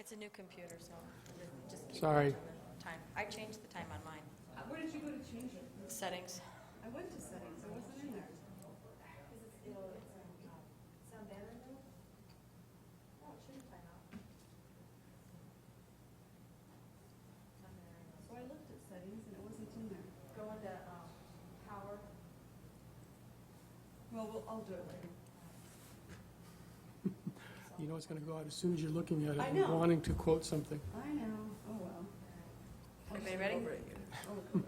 It's a new computer, so just keep Sorry. the time. I changed the time on mine. Where did you go to change it? Settings. I went to settings, I wasn't in there. So I looked at settings and it wasn't in there. Go into power. Well, I'll do it later. You know it's going to go out as soon as you're looking at it I and know. wanting to quote something. I know, oh well. I'll Everybody just ready? go over it again.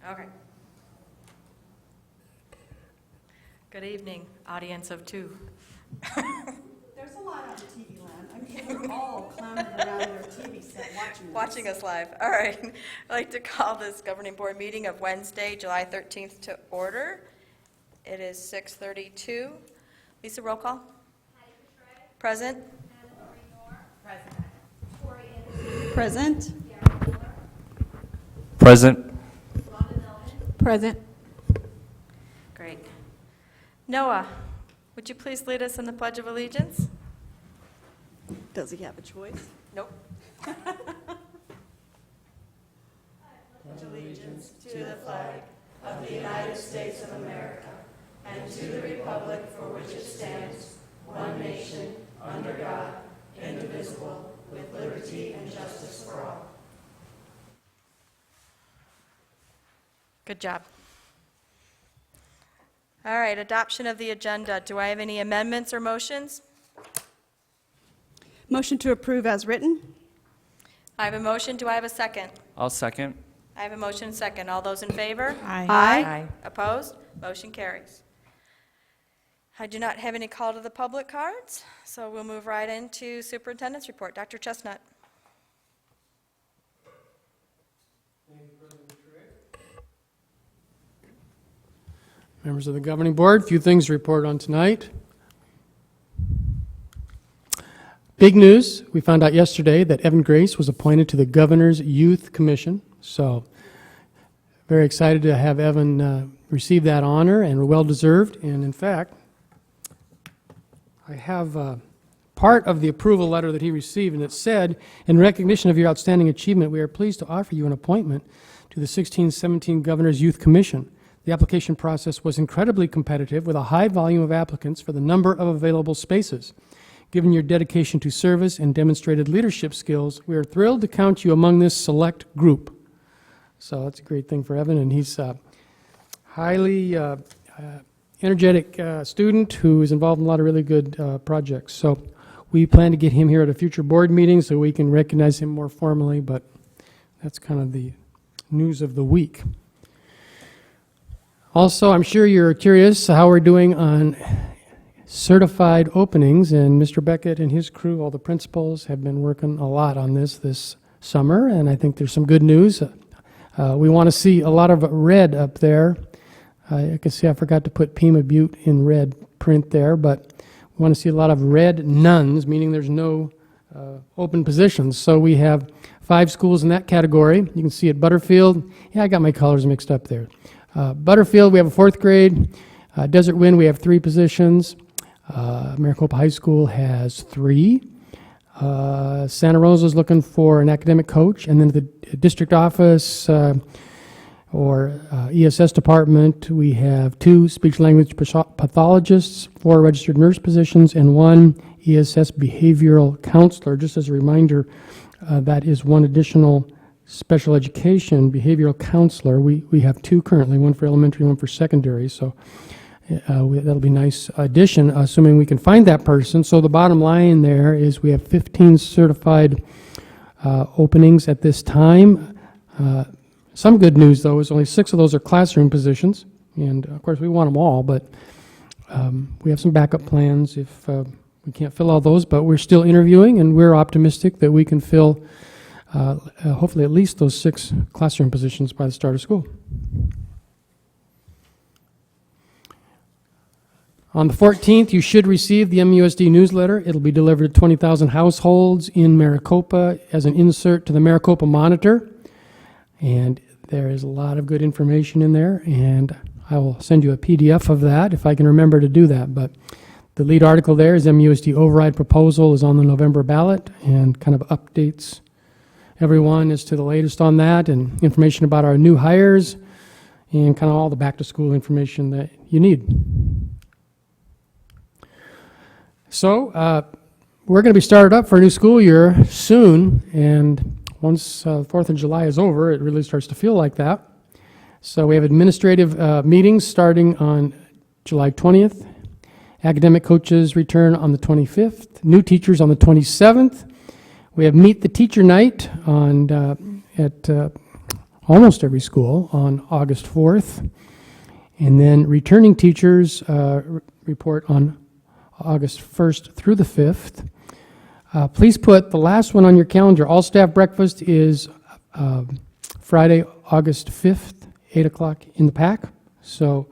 Oh, Okay. Good evening, audience of two. There's a lot on TV land. I'm sure they're all clamoring around their TV set watching this. Watching us live. All right. I'd like to call this governing board meeting of Wednesday, July 13th to order. It is 6:32. Lisa, roll call. Present. Present. Present. Present. Great. Noah, would you please lead us in the Pledge of Allegiance? Does he have a choice? Nope. Allegiance to the flag of the United States of America and to the republic for which it stands, one nation, under God, indivisible, with liberty and justice for all. Good job. All right, adoption of the agenda. Do I have any amendments or motions? Motion to approve as written? I have a motion. Do I have a second? I'll second. I have a motion and second. All those in favor? Aye. Opposed? Motion carries. I do not have any call to the public cards, so we'll move right into superintendent's report. Dr. Chestnut. Members of the governing board, a few things to report on tonight. Big news, we found out yesterday that Evan Grace was appointed to the Governor's Youth Commission. So very excited to have Evan receive that honor, and well-deserved. And in fact, I have part of the approval letter that he received, and it said, in recognition of your outstanding achievement, we are pleased to offer you an appointment to the 16-17 Governor's Youth Commission. The application process was incredibly competitive with a high volume of applicants for the number of available spaces. Given your dedication to service and demonstrated leadership skills, we are thrilled to count you among this select group. So that's a great thing for Evan, and he's a highly energetic student who is involved in a lot of really good projects. So we plan to get him here at a future board meeting so we can recognize him more formally, but that's kind of the news of the week. Also, I'm sure you're curious how we're doing on certified openings, and Mr. Beckett and his crew, all the principals, have been working a lot on this summer, and I think there's some good news. We want to see a lot of red up there. I can see I forgot to put Pima Butte in red print there, but we want to see a lot of red nones, meaning there's no open positions. So we have 5 schools in that category. You can see at Butterfield. Yeah, I got my colors mixed up there. Butterfield, we have a 4th grade. Desert Wind, we have 3 positions. Maricopa High School has 3. Santa Rosa's looking for an academic coach. And then the district office or ESS department, we have 2 speech-language pathologists, 4 registered nurse positions, and 1 ESS behavioral counselor. Just as a reminder, that is 1 additional special education behavioral counselor. We have 2 currently, 1 for elementary, 1 for secondary, so that'll be a nice addition, assuming we can find that person. So the bottom line there is we have 15 certified openings at this time. Some good news, though, is only 6 of those are classroom positions, and of course we want them all, but we have some backup plans if we can't fill all those, but we're still interviewing, and we're optimistic that we can fill hopefully at least those 6 classroom positions by the start of school. On the 14th, you should receive the MUSD newsletter. It'll be delivered to 20,000 households in Maricopa as an insert to the Maricopa Monitor. And there is a lot of good information in there, and I will send you a PDF of that if I can remember to do that. But The lead article there is MUSD override proposal is on the November ballot and kind of updates everyone as to the latest on that and information about our new hires and kind of all the back-to-school information that you need. So we're going to be started up for a new school year soon, and once 4th of July is over, it really starts to feel like that. So we have administrative meetings starting on July 20th. Academic coaches return on the 25th. New teachers on the 27th. We have Meet the Teacher Night on at almost every school on August 4th. And then returning teachers report on August 1st through the 5th. Please put the last one on your calendar. All staff breakfast is Friday, August 5th, 8 o'clock in the PAC. So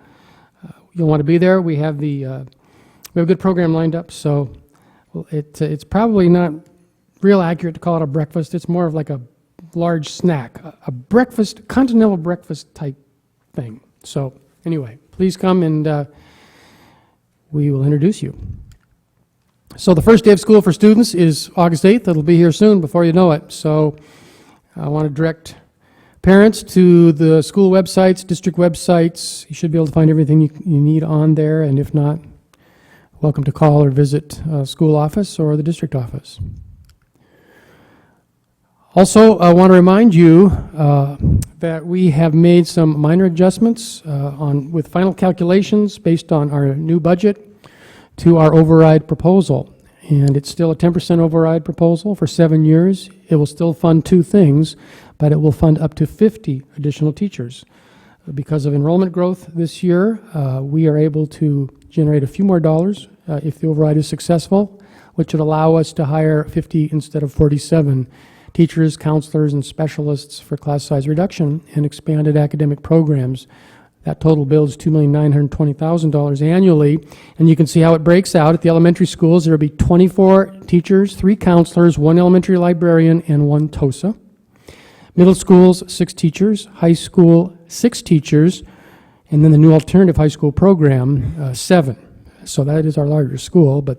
you'll want to be there. We have we have a good program lined up. So it's probably not real accurate to call it a breakfast. It's more of like a large snack, a breakfast, continental breakfast type thing. So anyway, please come and we will introduce you. So the first day of school for students is August 8th. It'll be here soon before you know it. So I want to direct parents to the school websites, district websites. You should be able to find everything you need on there. And if not, welcome to call or visit school office or the district office. Also, I want to remind you that we have made some minor adjustments with final calculations based on our new budget to our override proposal. And it's still a 10% override proposal for 7 years. It will still fund two things, but it will fund up to 50 additional teachers. Because of enrollment growth this year, we are able to generate a few more dollars if the override is successful, which would allow us to hire 50 instead of 47 teachers, counselors, and specialists for class size reduction and expanded academic programs. That total bill is $2,920,000 annually, and you can see how it breaks out. At the elementary schools, there will be 24 teachers, 3 counselors, 1 elementary librarian, and 1 TOSA. Middle schools, 6 teachers. High school, 6 teachers. And then the new alternative high school program, 7. So that is our larger school, but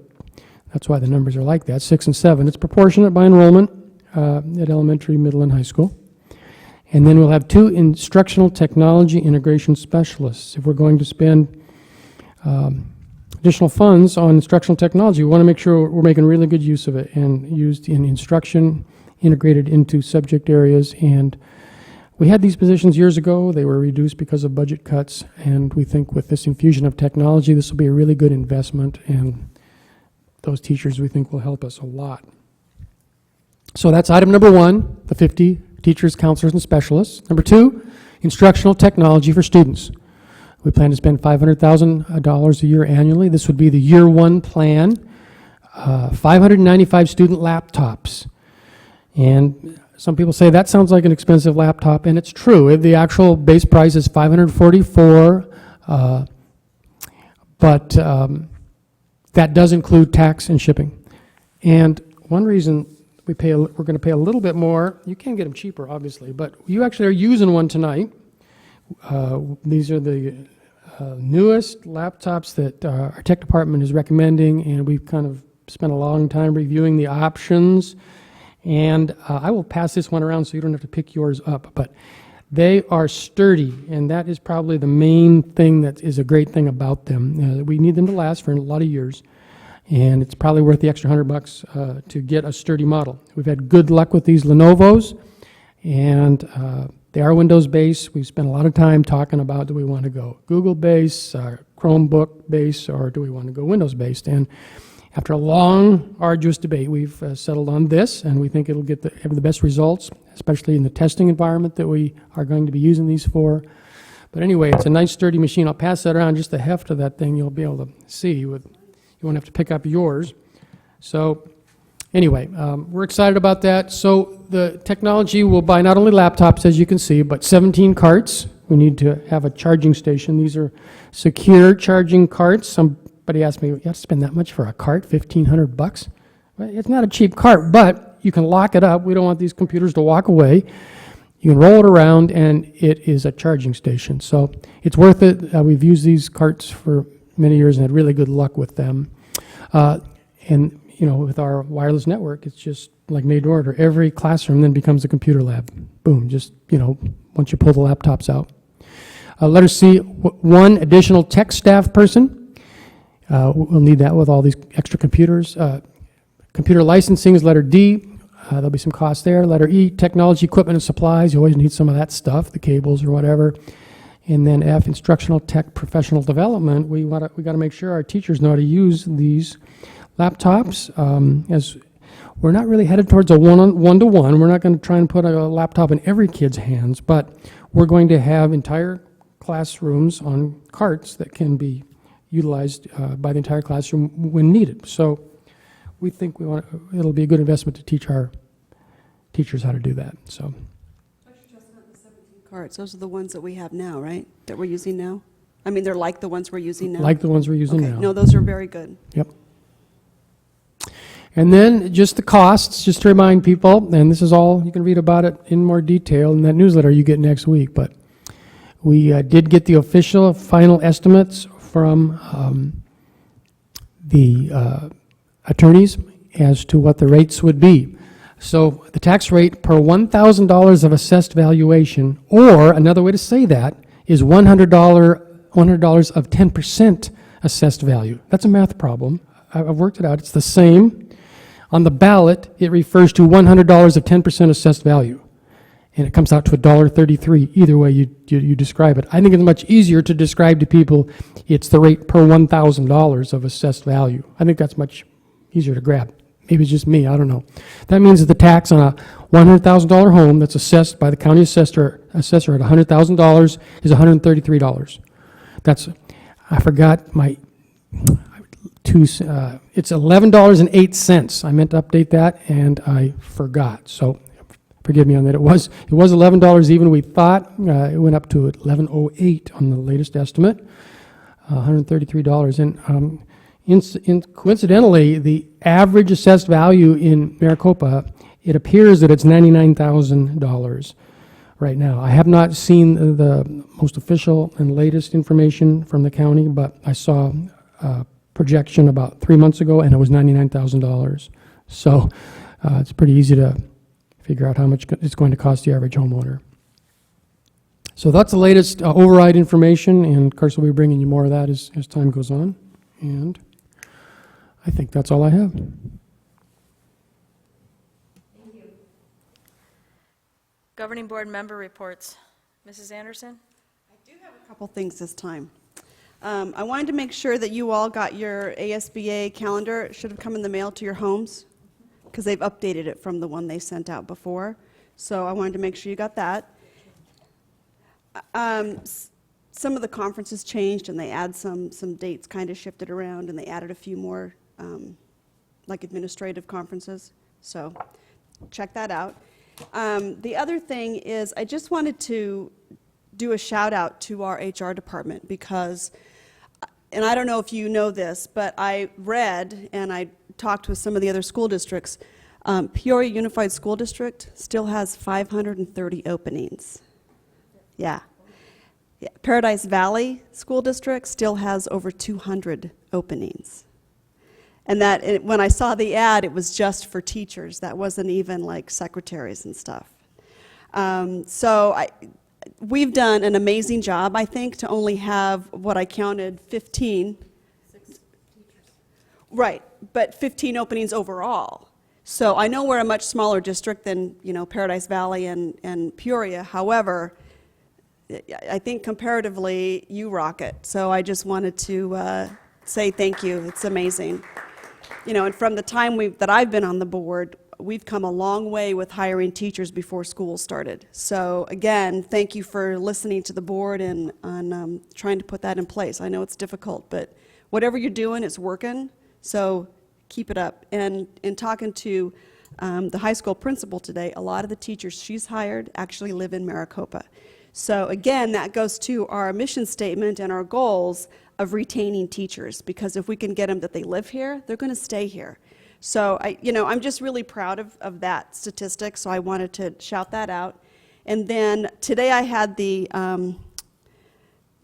that's why the numbers are like that, 6 and 7. It's proportionate by enrollment at elementary, middle, and high school. And then we'll have 2 instructional technology integration specialists. If we're going to spend additional funds on instructional technology, we want to make sure we're making really good use of it and used in instruction, integrated into subject areas. And we had these positions years ago. They were reduced because of budget cuts. And we think with this infusion of technology, this will be a really good investment. And those teachers, we think, will help us a lot. So that's item number 1, the 50 teachers, counselors, and specialists. Number 2, instructional technology for students. We plan to spend $500,000 a year annually. This would be the year 1 plan. 595 student laptops. And some people say that sounds like an expensive laptop, and it's true. The actual base price is $544, but that does include tax and shipping. And one reason we're going to pay a little bit more. You can get them cheaper, obviously, but you actually are using one tonight. These are the newest laptops that our tech department is recommending, and we've kind of spent a long time reviewing the options. And I will pass this one around so you don't have to pick yours up, but they are sturdy, and that is probably the main thing that is a great thing about them. We need them to last for a lot of years. And it's probably worth the extra $100 to get a sturdy model. We've had good luck with these Lenovo's, and they are Windows-based. We've spent a lot of time talking about, do we want to go Google-based, Chromebook-based, or do we want to go Windows-based? And after a long, arduous debate, we've settled on this, and we think it'll have the best results, especially in the testing environment that we are going to be using these for. But anyway, it's a nice, sturdy machine. I'll pass that around. Just the heft of that thing you'll be able to see with. You won't have to pick up yours. So anyway, we're excited about that. So the technology will buy not only laptops, as you can see, but 17 carts. We need to have a charging station. These are secure charging carts. Somebody asked me, you have to spend that much for a cart, $1,500? Well, it's not a cheap cart, but you can lock it up. We don't want these computers to walk away. You can roll it around, and it is a charging station. So it's worth it. We've used these carts for many years and had really good luck with them. And, with our wireless network, it's just like made to order. Every classroom then becomes a computer lab. Boom, just, once you pull the laptops out. Letter C, one additional tech staff person. We'll need that with all these extra computers. Computer licensing is letter D. There'll be some costs there. Letter E, technology, equipment, and supplies. You always need some of that stuff, the cables or whatever. And then F, instructional tech professional development. We got to make sure our teachers know how to use these laptops. As we're not really headed towards a one-to-one. We're not going to try and put a laptop in every kid's hands, but we're going to have entire classrooms on carts that can be utilized by the entire classroom when needed. So we think it'll be a good investment to teach our teachers how to do that. So. Cards, those are the ones that we have now, right? That we're using now? I mean, they're like the ones we're using now? Like the ones we're using now. No, those are very good. Yep. And then just the costs, just to remind people, and this is all, you can read about it in more detail in that newsletter you get next week, but we did get the official final estimates from the attorneys as to what the rates would be. So the tax rate per $1,000 of assessed valuation, or another way to say that, is $100 of 10% assessed value. That's a math problem. I've worked it out. It's the same. On the ballot, it refers to $100 of 10% assessed value. And it comes out to $1.33. Either way you describe it. I think it's much easier to describe to people it's the rate per $1,000 of assessed value. I think that's much easier to grab. Maybe it's just me, I don't know. That means that the tax on a $100,000 home that's assessed by the county assessor at $100,000 is $133. I forgot my it's $11.08. I meant to update that and I forgot. So forgive me on that. It was $11 even. We thought it went up to $11.08 on the latest estimate, $133. And coincidentally, the average assessed value in Maricopa, it appears that it's $99,000 right now. I have not seen the most official and latest information from the county, but I saw a projection about 3 months ago, and it was $99,000. So it's pretty easy to figure out how much it's going to cost the average homeowner. So that's the latest override information, and of course we'll be bringing you more of that as time goes on. And I think that's all I have. Thank you. Governing Board member reports. Mrs. Anderson? I do have a couple things this time. I wanted to make sure that you all got your ASBA calendar. It should have come in the mail to your homes because they've updated it from the one they sent out before. So I wanted to make sure you got that. Some of the conferences changed and they add some dates kind of shifted around, and they added a few more like administrative conferences. So check that out. The other thing is I just wanted to do a shout out to our HR department because, and I don't know if you know this, but I read and I talked with some of the other school districts. Peoria Unified School District still has 530 openings. Yeah. Paradise Valley School District still has over 200 openings. And that, when I saw the ad, it was just for teachers. That wasn't even like secretaries and stuff. We've done an amazing job, I think, to only have what I counted 15. 6 teachers. Right, but 15 openings overall. So I know we're a much smaller district than, Paradise Valley and Peoria. However, I think comparatively, you rock it. So I just wanted to say thank you. It's amazing. And from the time that I've been on the board, we've come a long way with hiring teachers before school started. So again, thank you for listening to the board and on trying to put that in place. I know it's difficult, but whatever you're doing, it's working. So keep it up. And in talking to the high school principal today, a lot of the teachers she's hired actually live in Maricopa. So again, that goes to our mission statement and our goals of retaining teachers, because if we can get them that they live here, they're going to stay here. So I'm just really proud of that statistic, so I wanted to shout that out. And then today I had the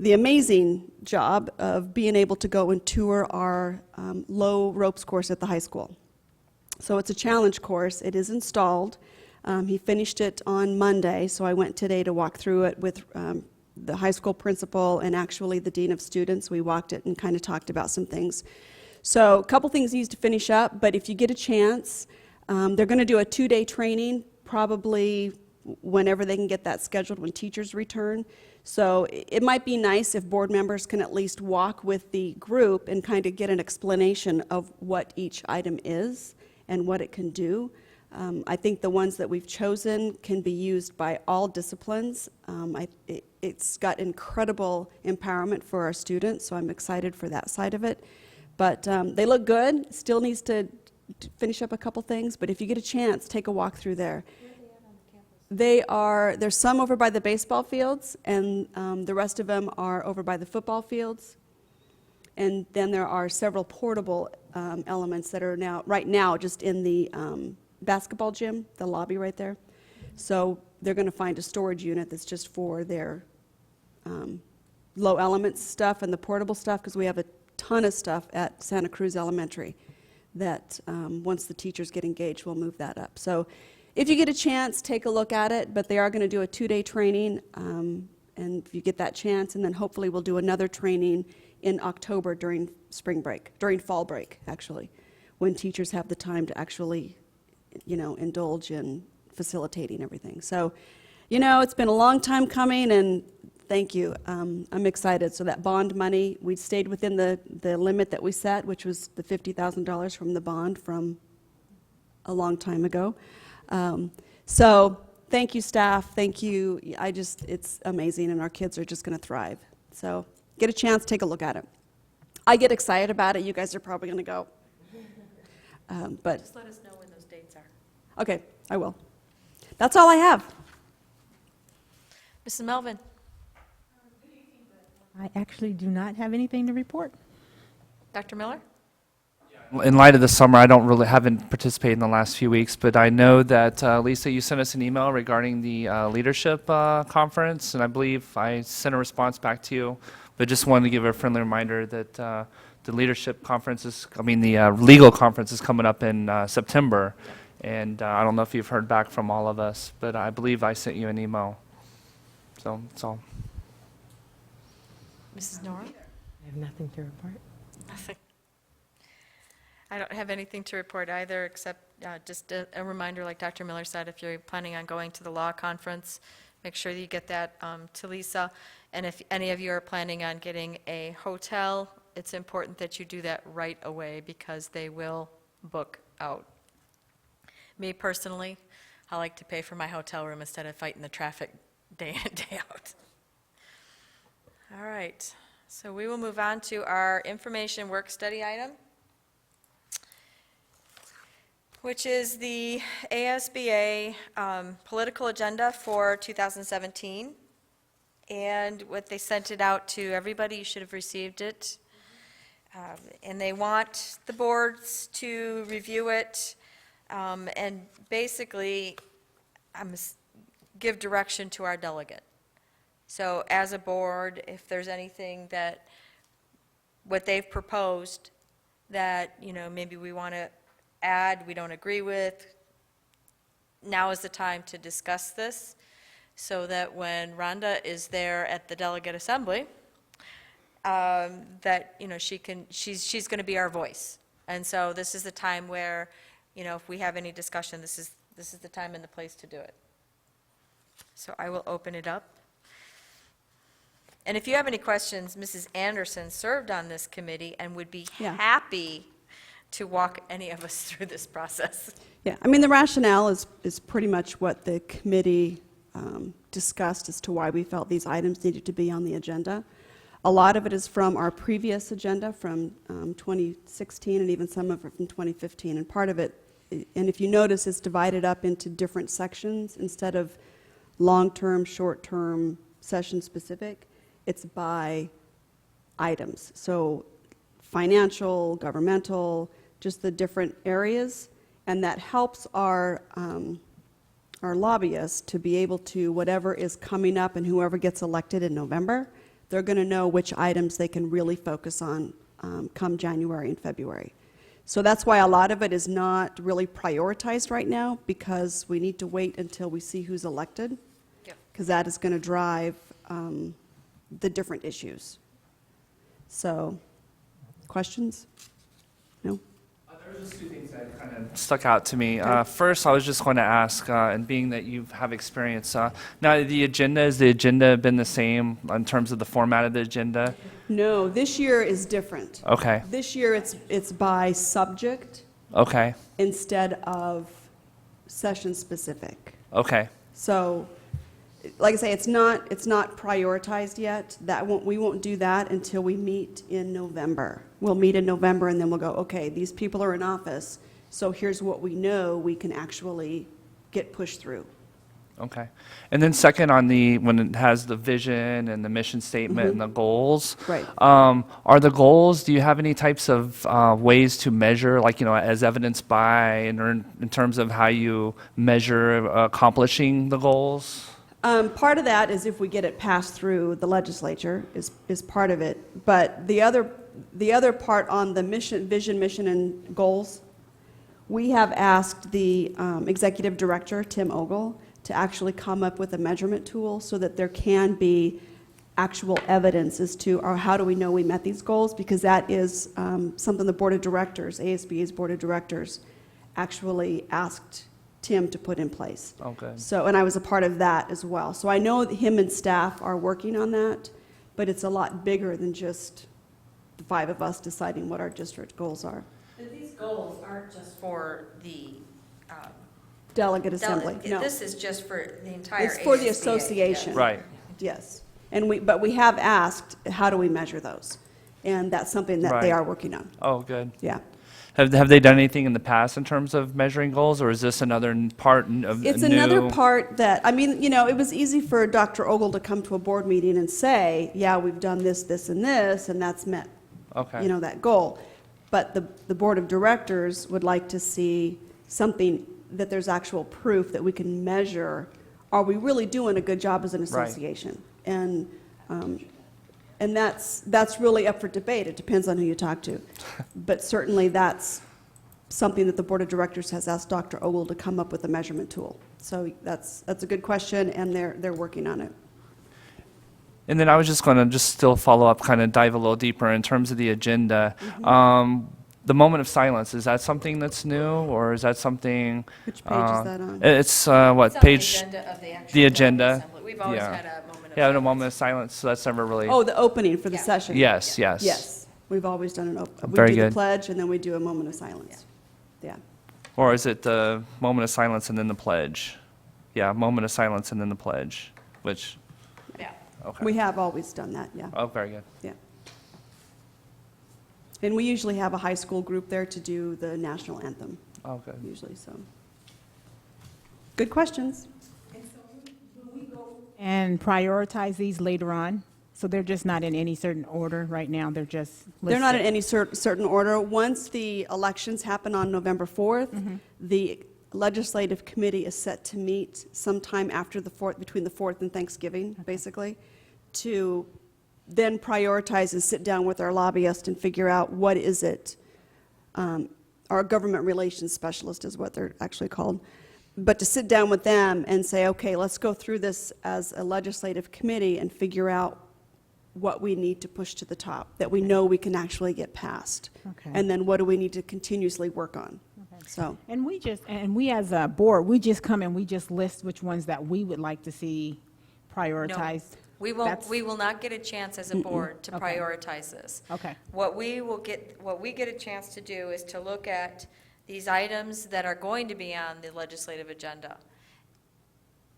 the amazing job of being able to go and tour our low ropes course at the high school. So it's a challenge course. It is installed. He finished it on Monday, so I went today to walk through it with the high school principal and actually the dean of students. We walked it and kind of talked about some things. So a couple things needs to finish up, but if you get a chance, they're going to do a 2-day training, probably whenever they can get that scheduled, when teachers return. So it might be nice if board members can at least walk with the group and kind of get an explanation of what each item is and what it can do. I think the ones that we've chosen can be used by all disciplines. It's got incredible empowerment for our students, so I'm excited for that side of it. But they look good. Still needs to finish up a couple things, but if you get a chance, take a walk through there. There's some over by the baseball fields, and the rest of them are over by the football fields. And then there are several portable elements that are right now just in the basketball gym, the lobby right there. So they're going to find a storage unit that's just for their low elements stuff and the portable stuff, because we have a ton of stuff at Santa Cruz Elementary that once the teachers get engaged, we'll move that up. So if you get a chance, take a look at it, but they are going to do a 2-day training, and if you get that chance, and then hopefully we'll do another training in October during fall break, actually, when teachers have the time to actually, indulge in facilitating everything. So, it's been a long time coming, and thank you. I'm excited. So that bond money, we stayed within the limit that we set, which was the $50,000 from the bond from a long time ago. So thank you, staff. Thank you. It's amazing, and our kids are just going to thrive. So get a chance, take a look at it. I get excited about it. You guys are probably going to go. But Just let us know when those dates are. okay, I will. That's all I have. Mrs. Melvin? I actually do not have anything to report. Dr. Miller? In light of the summer, haven't participated in the last few weeks, but I know that, Lisa, you sent us an email regarding the leadership conference, and I believe I sent a response back to you, but just wanted to give a friendly reminder that the leadership conference the legal conference is coming up in September, and I don't know if you've heard back from all of us, but I believe I sent you an email. So that's all. Mrs. Nora? I have nothing to report. Nothing. I don't have anything to report either, except just a reminder, like Dr. Miller said, if you're planning on going to the law conference, make sure that you get that to Lisa. And if any of you are planning on getting a hotel, it's important that you do that right away, because they will book out. Me personally, I like to pay for my hotel room instead of fighting the traffic day in, day out. All right, so we will move on to our information work study item, which is the ASBA political agenda for 2017. And what they sent it out to everybody, you should have received it. And they want the boards to review it and basically give direction to our delegate. So as a board, if there's anything that, what they've proposed that, maybe we want to add, we don't agree with, now is the time to discuss this, so that when Rhonda is there at the delegate assembly, that, she's going to be our voice. And so this is the time where, if we have any discussion, this is the time and the place to do it. So I will open it up. And if you have any questions, Mrs. Anderson served on this committee and would be happy to walk any of us through this process. Yeah, the rationale is pretty much what the committee discussed as to why we felt these items needed to be on the agenda. A lot of it is from our previous agenda from 2016, and even some of it from 2015. And part of it, and if you notice, is divided up into different sections instead of long-term, short-term, session-specific. It's by items. So financial, governmental, just the different areas, and that helps our lobbyists to be able to, whatever is coming up and whoever gets elected in November, they're going to know which items they can really focus on come January and February. So that's why a lot of it is not really prioritized right now, because we need to wait until we see who's elected, Yep. because that is going to drive the different issues. So, questions? No? There were just two things that kind of stuck out to me. First, I was just going to ask, and being that you have experience, now the agenda, has the agenda been the same in terms of the format of the agenda? No, this year is different. Okay, This year it's by subject okay, instead of session specific. okay, So, like I say, it's not prioritized yet. We won't do that until we meet in November. We'll meet in November and then we'll go, okay, these people are in office, so here's what we know we can actually get pushed through. okay. And then second, on when it has the vision and the mission statement and the goals. Right. Are the goals, do you have any types of ways to measure, like, as evidenced by, or in terms of how you measure accomplishing the goals? Part of that is if we get it passed through the legislature is part of it. But the other part on the vision, mission, and goals, we have asked the executive director, Tim Ogle, to actually come up with a measurement tool so that there can be actual evidence as to how do we know we met these goals, because that is something the board of directors, ASBA's board of directors, actually asked Tim to put in place. Oh, good. So, and I was a part of that as well. So I know that him and staff are working on that, but it's a lot bigger than just the 5 of us deciding what our district goals are. But these goals aren't just for the Delegate assembly, no. This is just for the entire It's for the ASBA. association. Right. Yes. But we have asked, how do we measure those? And that's something that they Right. are working on, Oh, good. yeah. Have they done anything in the past in terms of measuring goals, or is this another part of It's new? another part that, it was easy for Dr. Ogle to come to a board meeting and say, yeah, we've done this, this, and this, and that's met, Okay. that goal. But the board of directors would like to see something that there's actual proof that we can measure, are we really doing a good job as an Right. association? And that's really up for debate. It depends on who you talk to. But certainly that's something that the board of directors has asked Dr. Ogle to come up with a measurement tool. So that's a good question, and they're working on it. And then I was just going to still follow up, kind of dive a little deeper in terms of the agenda. The moment of silence, is that something that's new, or is that something? Which page is that on? It's, what, It's on page? the agenda of the actual the agenda, Delegate Assembly. We've always yeah. had a moment of Yeah, a silence. moment of silence, so that's never really. Oh, the opening for the Yeah. session? Yes, yes. Yes, we've always done we Very do the good. pledge, and then we do a moment of silence. Yeah. Or is it the moment of silence and then the pledge? Yeah, moment of silence and then the pledge, which, Yeah. okay. We have always done that, yeah, Oh, very good. yeah. And we usually have a high school group there to do the national anthem, Oh, good. usually, so. Good questions. And prioritize these later on? So they're just not in any certain order right now, they're just listed? They're not in any certain order. Once the elections happen on November 4th, the legislative committee is set to meet sometime after the 4th, between the 4th and Thanksgiving, basically, to then prioritize and sit down with our lobbyist and figure out what is it. Our government relations specialist is what they're actually called. But to sit down with them and say, okay, let's go through this as a legislative committee and figure out what we need to push to the top, that we know we can actually get past. Okay. And then what do we need to continuously work on? So, And we as a board, we just come and we just list which ones that we would like to see prioritized? We will not get a chance as a board to Okay. prioritize this. Okay, What we get a chance to do is to look at these items that are going to be on the legislative agenda.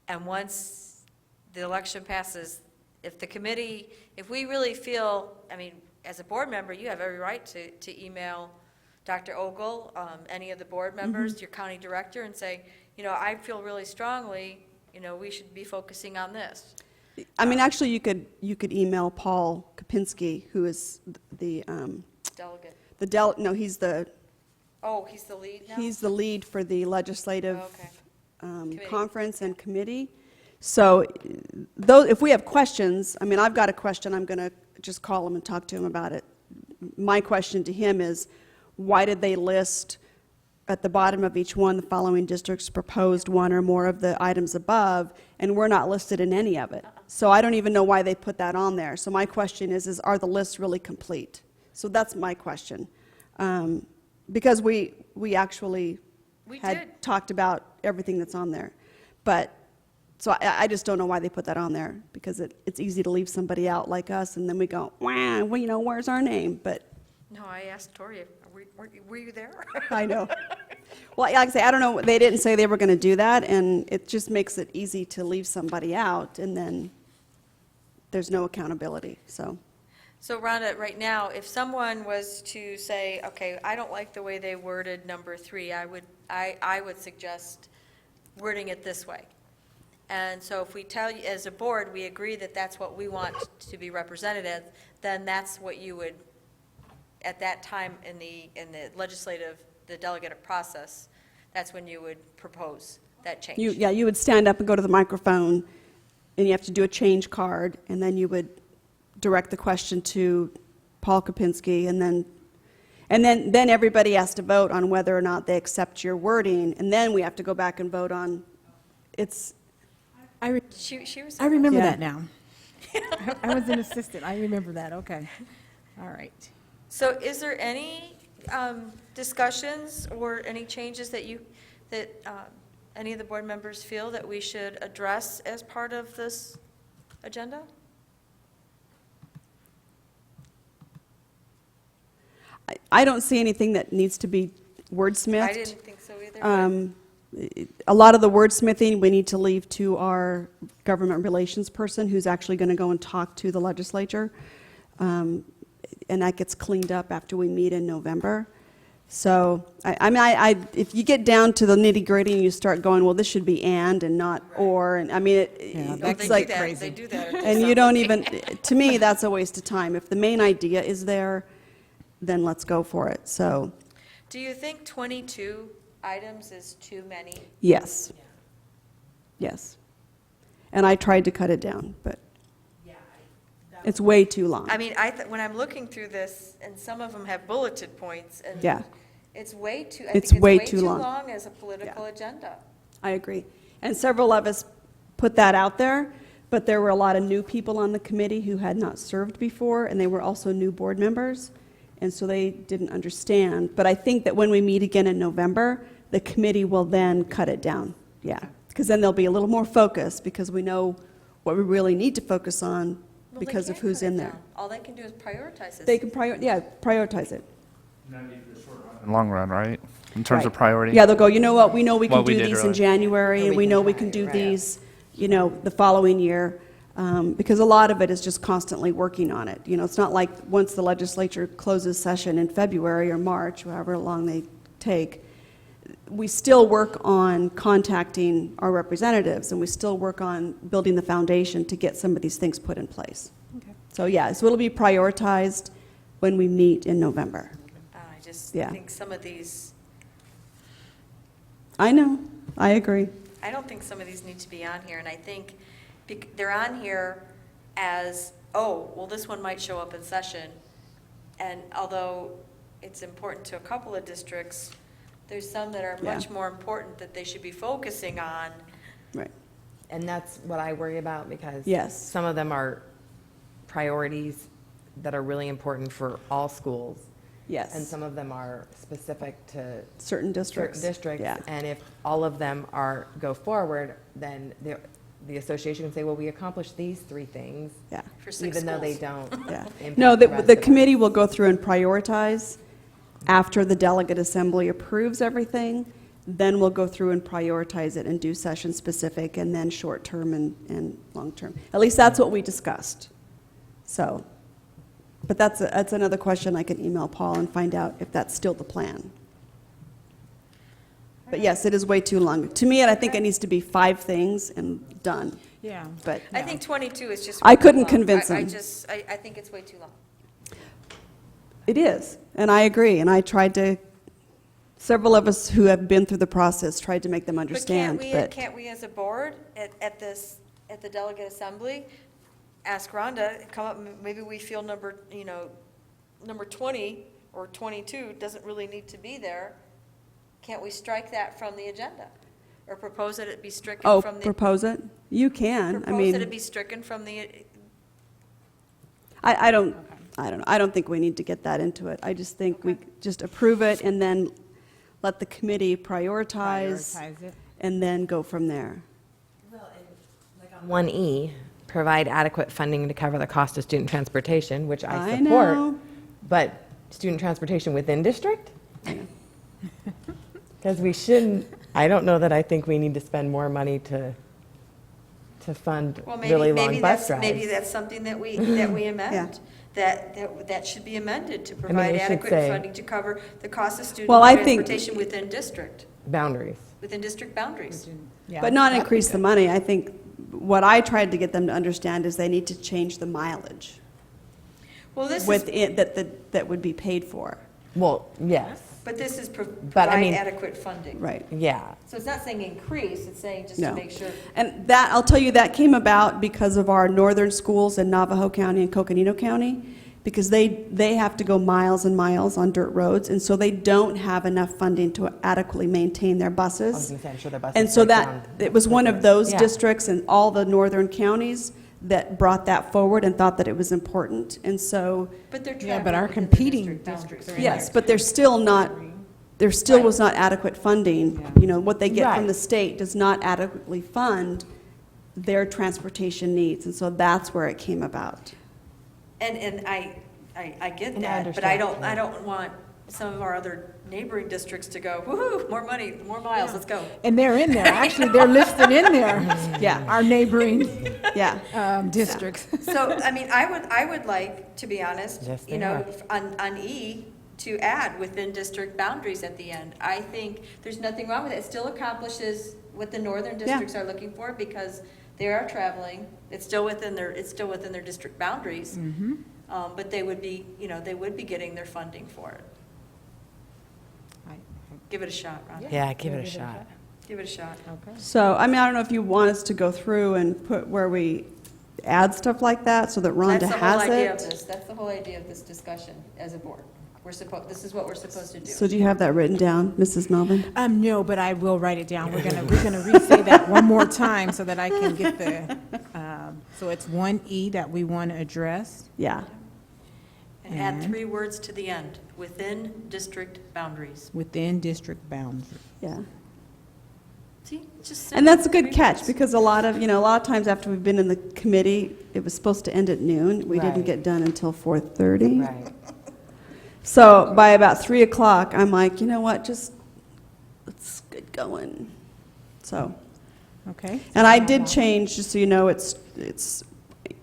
And once the election passes, if we really feel, as a board member, you have every right to email Dr. Ogle, any of the board members, your county director, and say, I feel really strongly, we should be focusing on this. actually, you could email Paul Kapinski, who is the Delegate. no, he's the He's the lead now? He's the lead for the legislative Okay. conference and committee. So though, if we have questions, I mean, I've got a question, I'm going to just call him and talk to him about it. My question to him is, why did they list at the bottom of each one, the following districts proposed one or more of the items above, and we're not listed in any of it? So I don't even know why they put that on there. So my question is are the lists really complete? So that's my question. Because we actually We had did. talked about everything that's on there. But, so I just don't know why they put that on there, because it's easy to leave somebody out like us, and then we go, wah, well, you know, where's our name? But No, I asked Tori, were you there? I know. Well, like I say, I don't know, they didn't say they were going to do that, and it just makes it easy to leave somebody out, and then there's no accountability, so. So Rhonda, right now, if someone was to say, okay, I don't like the way they worded number 3, I would suggest wording it this way. And so if we tell you, as a board, we agree that that's what we want to be represented as, then that's what you would, at that time in the legislative, the delegative process, that's when you would propose that change. You would stand up and go to the microphone, and you have to do a change card, and then you would direct the question to Paul Kopinski, and then everybody has to vote on whether or not they accept your wording, and then we have to go back and vote on, She was. I remember Yeah. that now. I was an assistant, I remember that, okay. All right. So is there any discussions or any changes that any of the board members feel that we should address as part of this agenda? I don't see anything that needs to be wordsmithed. I didn't think so either. A lot of the wordsmithing, we need to leave to our government relations person, who's actually going to go and talk to the legislature. And that gets cleaned up after we meet in November. So, if you get down to the nitty-gritty and you start going, well, this should be and not or, and I mean, Yeah, No, it's like, they do that. and you don't even, to me, that's a waste of time. If the main idea is there, then let's go for it. So, Do you think 22 items is too many? yes. Yes. And I tried to cut it down, but it's way too long. I mean, when I'm looking through this, and some of them have bulleted points, and Yeah. it's way too, I It's think it's way way too too long. long as a political agenda. I agree. And several of us put that out there, but there were a lot of new people on the committee who had not served before, and they were also new board members, and so they didn't understand. But I think that when we meet again in November, the committee will then cut it down, yeah. Because then there'll be a little more focus, because we know what we really need to focus on Well, they because of can't who's cut it in there. down. All they can do is prioritize this. They can prioritize it. In the long run, right? In terms of Right. priority? Yeah, they'll go, you know what, we know we can What we do did these in earlier. January, and we know we can do these, you know, the following year, because a lot of it is just constantly working on it. You know, it's not like once the legislature closes session in February or March, however long they take, we still work on contacting our representatives, and we still work on building the foundation to get some of these things put in place. Okay. So, yeah, so it'll be prioritized when we meet in November. I just Yeah. think some of these, I know, I agree. I don't think some of these need to be on here, and I think they're on here as, oh, well, this one might show up in session, and although it's important to a couple of districts, there's some that are Yeah. much more important that they should be focusing on. Right. And that's what I worry about, because Yes. some of them are priorities that are really important for all schools. Yes. And some of them are specific to Certain districts. certain districts. Yeah. And if all of them go forward, then the association can say, well, we accomplished these 3 things, Yeah, For 6 even though they schools. don't yeah. impact No, the rest the of us. committee will go through and prioritize after the delegate assembly approves everything. Then we'll go through and prioritize it and do session-specific and then short-term and long-term. At least that's what we discussed. So, but that's another question I can email Paul and find out if that's still the plan. But yes, it is way too long. To me, I think it needs to be 5 things and done. Yeah. But I think 22 is just. I way too couldn't long. convince I him. just, I think it's way too long. it is, and I agree. And I tried to, several of us who have been through the process tried to make them understand. But can't we as a board, at this at the delegate assembly, ask Rhonda, come up, maybe we feel number 20 or 22 doesn't really need to be there. Can't we strike that from the agenda? Or propose that it be stricken Oh, from the... propose it? You can. I Propose that it mean, be stricken from the... I don't know. I don't think we need to get that into it. I just think we just approve it and then let the committee prioritize Prioritize it. and then go from there. 1E, provide adequate funding to cover the cost of student transportation, which I I support. know. But student transportation within district? Because we shouldn't, I don't know that I think we need to spend more money to fund Well, really long bus drives. maybe that's something that we amend. That should be amended to we provide should adequate say- funding to cover the cost of student Well, I think- transportation within district, Boundaries. within district boundaries. Yeah, But not that'd be increase the good. money. I think what I tried to get them to understand is they need to change the mileage Well, this is, within, that would be paid for. Well, yes, but this is I provide mean- adequate funding. Right. yeah. So it's not saying increase, it's saying just to No. make sure. And that, I'll tell you, that came about because of our northern schools in Navajo County and Coconino County, because they have to go miles and miles on dirt roads, and so they don't have enough funding to adequately maintain their I was buses. going to say, I'm sure the buses And so break that, down it was one of quicker. those Yeah. districts in all the northern counties that brought that forward and thought that it was important. And so, But they're Yeah, but traveling our within the competing district districts boundaries. are in yes, but there's still not, there still was not adequate funding. Yeah. You know, what they get from Right. the state does not adequately fund their transportation needs, and so that's where it came about. And I get And I that, but I understand. don't want some of our other neighboring districts to go, woo-hoo, more money, more miles, let's go. And they're in there, actually, they're listed in there, Yeah, our neighboring yeah. districts. So, I mean, I would like, to be honest, Yes, you they know, are. on E, to add within district boundaries at the end. I think there's nothing wrong with it. It still accomplishes what the northern districts are looking for because they are traveling. It's still within their district boundaries. But they would be, you know, they would be getting their funding for it. Give it a shot, Ron. Yeah, give it a shot. Give it a shot. So, I mean, I don't know if you want us to go through and put where we add stuff like that so that Rhonda That's the whole has idea of it. this. That's the whole idea of this discussion as a board. This is what we're supposed to do. So do you have that written down, Mrs. Melvin? No, but I will write it down. We're gonna re-say that one more time so that I can get the, so it's 1E that we want to address. Yeah. And add Mhm. 3 words to the end, within district boundaries. Within district boundaries. Yeah. See, it's just And that's a good 3 catch, words. because a lot of times after we've been in the committee, it was supposed to end at noon. We didn't Right. get done until 4:30. Right. So by about 3 o'clock, I'm like, you know what, just, let's get going. So, Okay? and I did change, just so you know, it's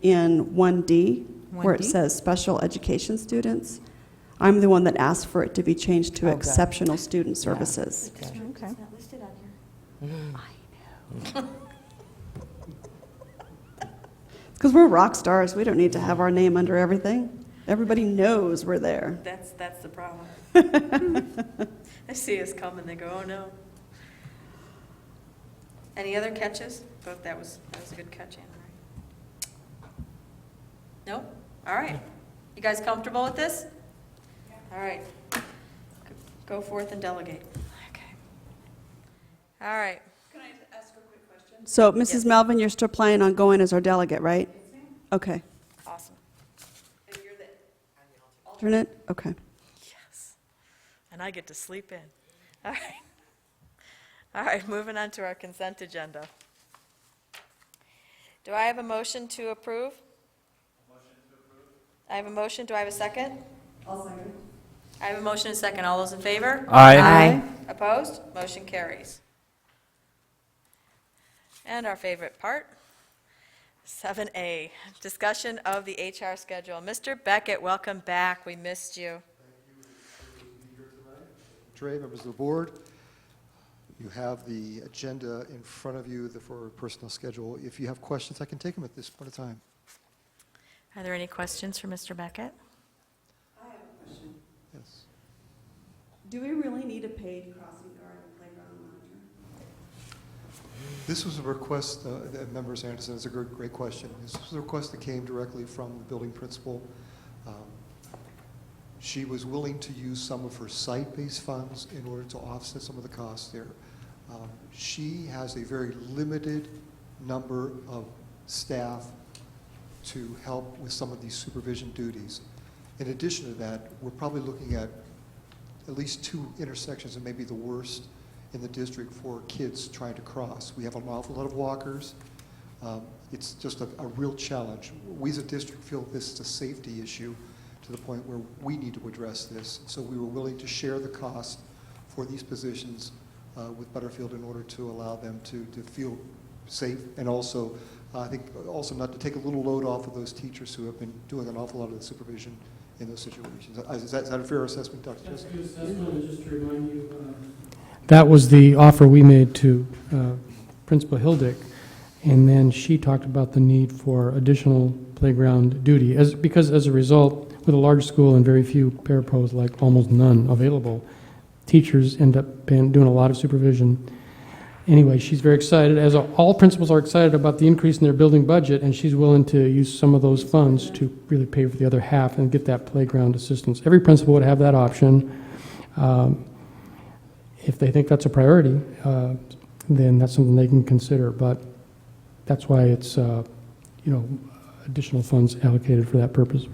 in 1D, where it 1D? says special education students. I'm the one that asked for it to be changed to Oh, good. exceptional student services. Okay. It's not listed on here. It's because we're rock stars. We don't need to have our name under everything. Everybody knows we're there. That's the problem. They see us come and they go, oh, no. Any other catches? Thought that was a good catch, Anne Marie. No? All right. You guys comfortable with this? All right. Go forth and delegate. Okay. All right. Can I ask a quick question? So, Mrs. Yes. Melvin, you're still planning on going as our delegate, right? Okay. Awesome. Alternate? Okay. Yes. And I get to sleep in. All right. All right, moving on to our consent agenda. Do I have a motion to approve? I have a motion. Do I have a second? I'll second. I have a motion and a second. All those in favor? Aye. Opposed? Motion carries. And our favorite part, 7A, discussion of the HR schedule. Mr. Beckett, welcome back. We missed you. Trey, members of the board, you have the agenda in front of you for personnel schedule. If you have questions, I can take them at this point in time. Are there any questions for Mr. Beckett? I have a question. Yes. Do we really need a paid crossing guard and playground monitor? This was a request, Members Anderson, it's a great question. This was a request that came directly from the building principal. She was willing to use some of her site-based funds in order to offset some of the costs there. She has a very limited number of staff to help with some of these supervision duties. In addition to that, we're probably looking at least 2 intersections and maybe the worst in the district for kids trying to cross. We have an awful lot of walkers. It's just a real challenge. We as a district feel this is a safety issue to the point where we need to address this. So we were willing to share the cost for these positions with Butterfield in order to allow them to feel safe, and also, I think, also not to take a little load off of those teachers who have been doing an awful lot of the supervision in those situations. Is that a fair assessment, Dr. That's a Jessup? good assessment, and just to remind you, that was the offer we made to Principal Hildick, and then she talked about the need for additional playground duty, because as a result, with a large school and very few parapros, like almost none available, teachers end up doing a lot of supervision. Anyway, she's very excited, as all principals are excited about the increase in their building budget, and she's willing to use some of those funds to really pay for the other half and get that playground assistance. Every principal would have that option. If they think that's a priority, then that's something they can consider, but that's why it's, additional funds allocated for that purpose.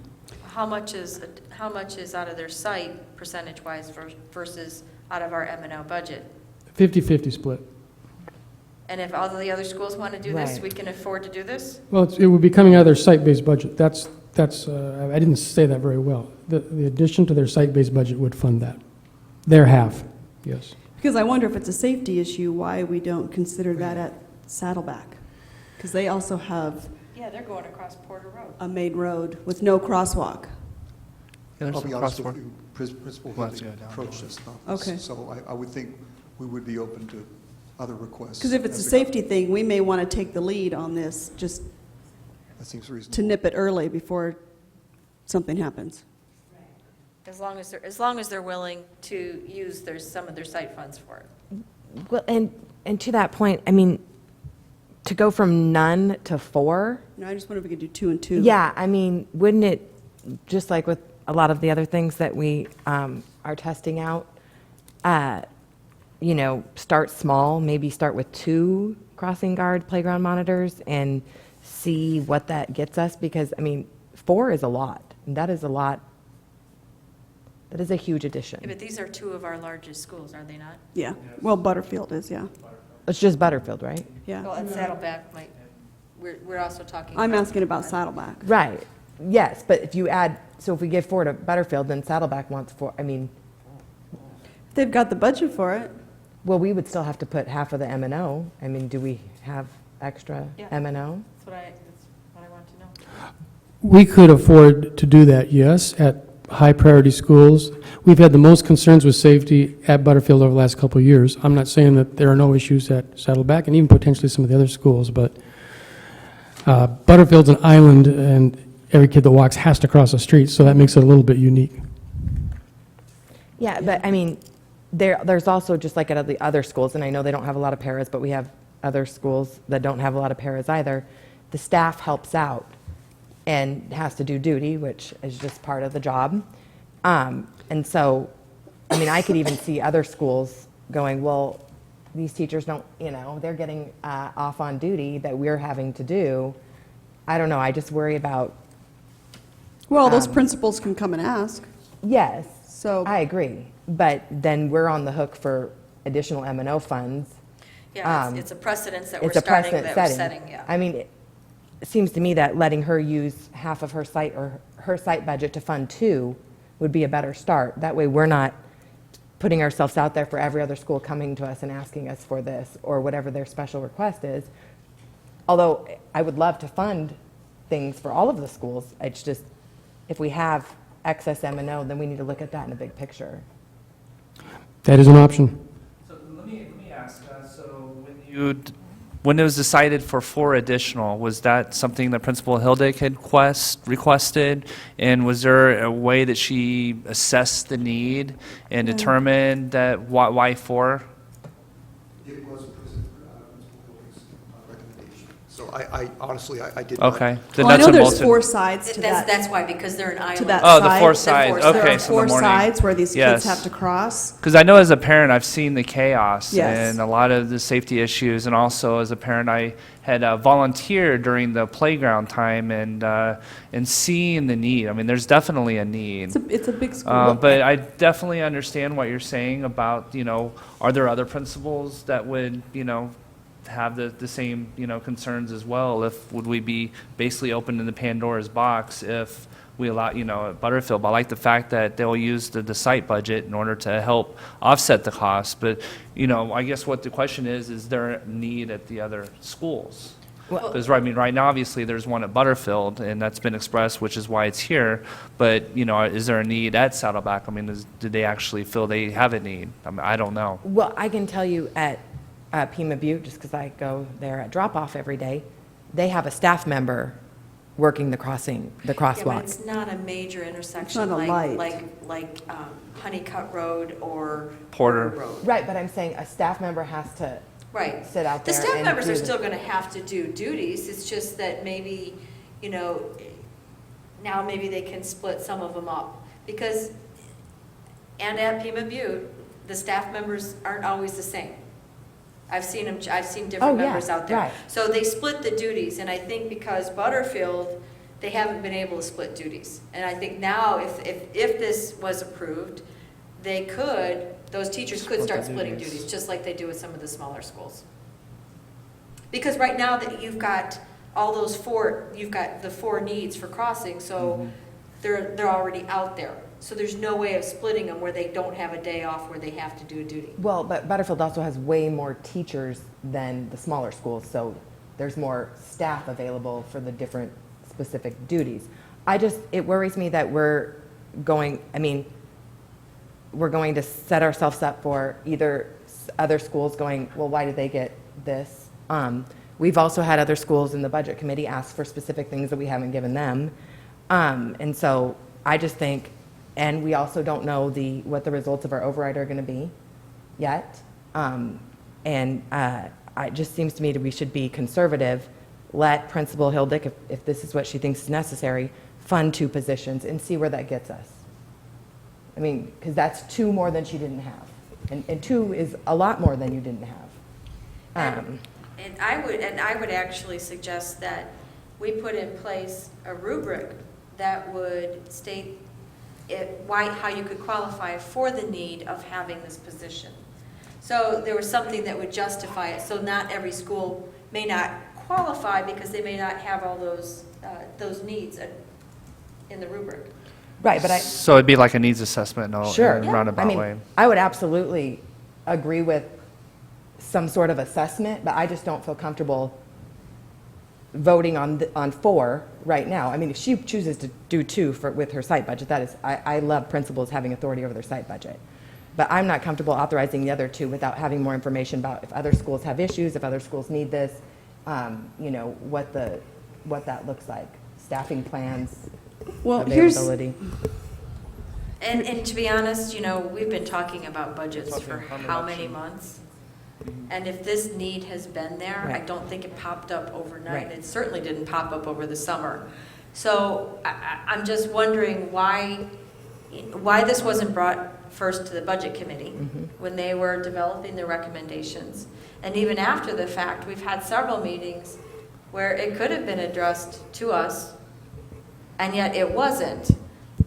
How much is out of their site percentage-wise versus out of our M&O budget? 50-50 split. And if all the other schools want to do this, Right. we can afford to do this? Well, it would be coming out of their site-based budget. That's. I didn't say that very well. The addition to their site-based budget would fund that. Their half, yes. Because I wonder if it's a safety issue, why we don't consider that at Saddleback. Because they also have Yeah, they're going across Porter Road. a main road with no crosswalk. Yeah, I'll there's be a honest crosswalk. with you, Principal We'll have to Hildick go down approached the us about this. Okay. So I would think we would be open to other requests. Because if it's a as they safety thing, we may want to take the lead on this, just come. That seems reasonable. to nip it early before something happens. As long as they're willing to use some of their site funds for it. Well, and to that point, I mean, to go from none to 4, No, I just wonder if we could do 2 and 2. yeah, I mean, wouldn't it, just like with a lot of the other things that we are testing out, start small, maybe start with 2 crossing guard playground monitors and see what that gets us, because, I mean, 4 is a lot. That is a lot. That is a huge addition. Yeah, but these are 2 of our largest schools, are they not? Yeah, well, Butterfield is, yeah, It's just Butterfield, right? yeah. Well, and Saddleback might, we're also talking. I'm asking about Saddleback. Right, yes, but if you add, so if we give 4 to Butterfield, then Saddleback wants 4, I mean, They've got the budget for it. well, we would still have to put half of the M&O. I mean, do we have extra Yeah. M&O? That's what I want to know. We could afford to do that, yes, at high-priority schools. We've had the most concerns with safety at Butterfield over the last couple of years. I'm not saying that there are no issues at Saddleback and even potentially some of the other schools, but Butterfield's an island, and every kid that walks has to cross a street, so that makes it a little bit unique. Yeah, but I mean, there's also, just like at the other schools, and I know they don't have a lot of paras, but we have other schools that don't have a lot of paras either. The staff helps out and has to do duty, which is just part of the job. And so, I mean, I could even see other schools going, well, these teachers don't, they're getting off on duty that we're having to do. I don't know, I just worry about, Well, those principals can come and ask, yes, so. I agree, but then we're on the hook for additional M&O funds. Yeah, it's a precedence that we're It's a starting, precedent that we're setting. setting, yeah. I mean, it seems to me that letting her use half of her site or her site budget to fund 2 would be a better start. That way, we're not putting ourselves out there for every other school coming to us and asking us for this or whatever their special request is. Although I would love to fund things for all of the schools, it's just, if we have excess M&O, then we need to look at that in a big picture. That is an option. So let me ask, so when it was decided for 4 additional, was that something that Principal Hildick had requested? And was there a way that she assessed the need and determined that why 4? It was Principal Hildick's So I honestly, I did not. Okay. Then Well, I that's know a there's Moulton. 4 sides to that. That's why, because they're an island. To that Oh, the side. 4 The sides. four Okay, There are so in the 4 morning. sides where these Yes. kids have to cross. Because I know as a parent, I've seen the chaos Yes. and a lot of the safety issues, and also as a parent, I had volunteered during the playground time and seeing the need. I mean, there's definitely a need. It's a big school. But I definitely understand what you're saying about, are there other principals that would, have the same, concerns as well? Would we be basically opening the Pandora's box if we allow, at Butterfield? But I like the fact that they'll use the site budget in order to help offset the cost. But, I guess what the question is there a need at the other schools? Because, right now, obviously, there's one at Butterfield, and that's been expressed, which is why it's here. But, is there a need at Saddleback? I mean, did they actually feel they have a need? I mean, I don't know. Well, I can tell you at Pima Butte, just because I go there at drop-off every day, they have a staff member working the crossing, the Yeah, but crosswalk. it's not a major intersection not a light. like Honeycutt Road or Porter. Road. Right, but I'm saying a staff member has to Right. sit out The there staff and members do are the- still going to have to do duties. It's just that maybe, now maybe they can split some of them up. Because, and at Pima Butte, the staff members aren't always the same. I've seen different Oh, yeah, members out there. right. So they split the duties, and I think because Butterfield, they haven't been able to split duties. And I think now, if this was approved, those teachers could Split start the splitting duties. duties, just like they do with some of the smaller schools. Because right now that you've got all you've got the 4 needs for crossing, so they're already out there. So there's no way of splitting them where they don't have a day off where they have to do a duty. Well, but Butterfield also has way more teachers than the smaller schools, so there's more staff available for the different specific duties. It worries me that we're going to set ourselves up for either other schools going, well, why did they get this? We've also had other schools in the budget committee ask for specific things that we haven't given them. And so I just think, and we also don't know what the results of our override are going to be yet. It just seems to me that we should be conservative, let Principal Hildick, if this is what she thinks is necessary, fund 2 positions and see where that gets us. I mean, because that's 2 more than she didn't have. And 2 is a lot more than you didn't have. And I would actually suggest that we put in place a rubric that would state how you could qualify for the need of having this position. So there was something that would justify it, so not every school may not qualify because they may not have all those needs in the rubric. Right, but So it'd be like a needs assessment in Sure. a I roundabout mean, way. I would absolutely agree with some sort of assessment, but I just don't feel comfortable voting on 4 right now. I mean, if she chooses to do 2 with her site budget, that is, I love principals having authority over their site budget. But I'm not comfortable authorizing the other 2 without having more information about if other schools have issues, if other schools need this, what that looks like, staffing plans, Well, here's, availability. And to be honest, we've been talking about budgets Talking for on how many election. months? And if this need has been there, I Right. don't think it popped up overnight. Right. It certainly didn't pop up over the summer. So I'm just wondering why this wasn't brought first to the Budget Committee when they were developing their recommendations. And even after the fact, we've had several meetings where it could have been addressed to us, and yet it wasn't.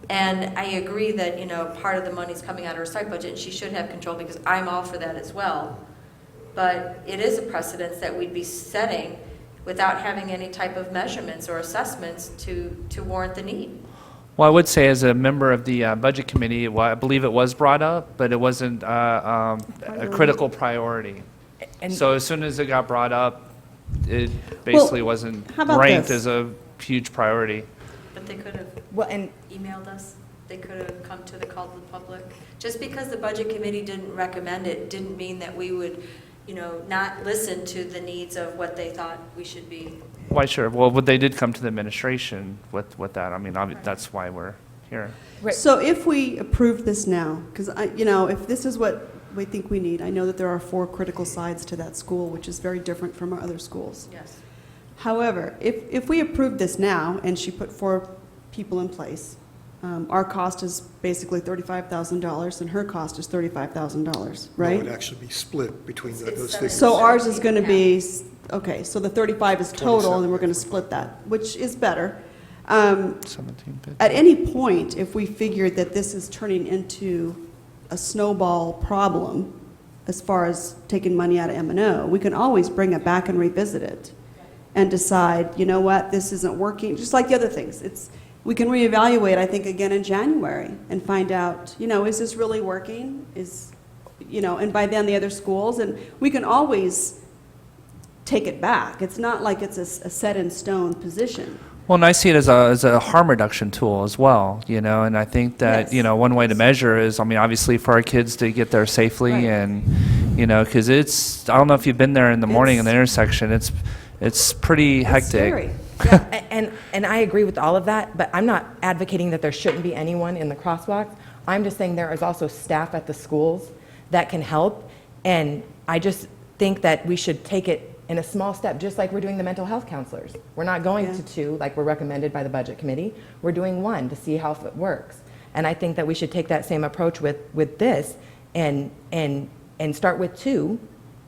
And I agree that, part of the money's coming out of her site budget, and she should have control, because I'm all for that as well. But it is a precedence that we'd be setting without having any type of measurements or assessments to warrant the need. Well, I would say as a member of the Budget Committee, I believe it was brought up, but it wasn't a critical priority. And- So as soon as it got brought up, it basically wasn't how about ranked this? as a huge priority. But they could have Well, and emailed us. They could have come to the call to the public. Just because the Budget Committee didn't recommend it didn't mean that we would, not listen to the needs of what they thought we should be. Why, sure. Well, but they did come to the administration with that. I mean, that's why we're here. Right. so if we approve this now, because if this is what we think we need, I know that there are 4 critical sides to that school, which is very different from our other schools. Yes. However, if we approve this now, and she put 4 people in place, our cost is basically $35,000, and her cost is $35,000, No, right? it'd actually be split between those figures. So ours is going to be, okay, so the 35 is total, and we're going to 27. split that, which is better. 1750. At any point, if we figure that this is turning into a snowball problem, as far as taking money out of M&O, we can always bring it back and revisit it and decide, you know what, this isn't working, just like the other things. We can reevaluate, I think, again in January and find out, is this really working? And by then the other schools, and we can always take it back. It's not like it's a set in stone position. Well, and I see it as a harm reduction tool as well, and I think that, Yes. one way to measure is, obviously for our kids to get there safely Right. and, because I don't know if you've been there in the morning in the intersection, it's pretty It's hectic. scary. And I agree with all of that, but I'm not advocating that there shouldn't be anyone in the crosswalks. I'm just saying there is also staff at the schools that can help, and I just think that we should take it in a small step, just like we're doing the mental health counselors. We're not going Yeah. to 2, like we're recommended by the budget committee. We're doing 1 to see how it works. And I think that we should take that same approach with this and start with 2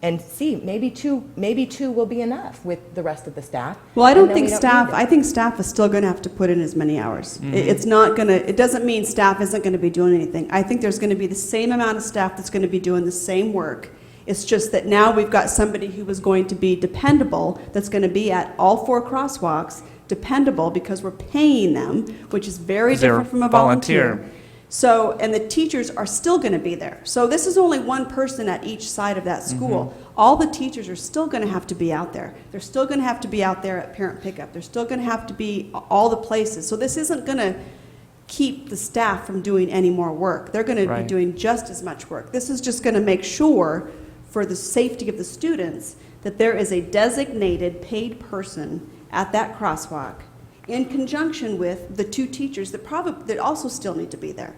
and see, maybe two will be enough with the rest of the staff. Well, I and don't then think we need staff, it. I think staff is still going to have to put in as many hours. It's not going to, it doesn't mean staff isn't going to be doing anything. I think there's going to be the same amount of staff that's going to be doing the same work. It's just that now we've got somebody who is going to be dependable, that's going to be at all 4 crosswalks, dependable because we're paying them, which is very 'Cause they're different from a volunteer. So, and the teachers are still going to be there. So this is only 1 person at each side of that school. All the teachers are still going to have to be out there. They're still going to have to be out there at parent pickup. They're still going to have to be all the places. So this isn't going to keep the staff from doing any more work. They're going to be Right. doing just as much work. This is just going to make sure, for the safety of the students, that there is a designated paid person at that crosswalk in conjunction with the 2 teachers that also still need to be there.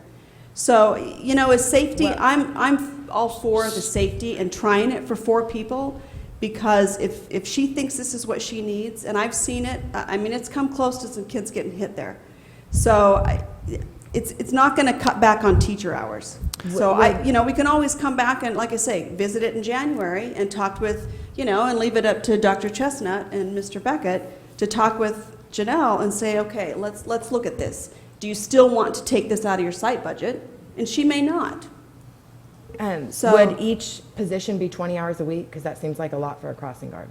So, as safety, I'm all for the safety and trying it for 4 people, because if she thinks this is what she needs, and I've seen it, it's come close to some kids getting hit there. So it's not going to cut back on teacher hours. So we can always come back and, like I say, visit it in January and talk with, and leave it up to Dr. Chestnut and Mr. Beckett to talk with Janelle and say, okay, let's look at this. Do you still want to take this out of your site budget? And she may not. So- Would each position be 20 hours a week? Because that seems like a lot for a crossing guard.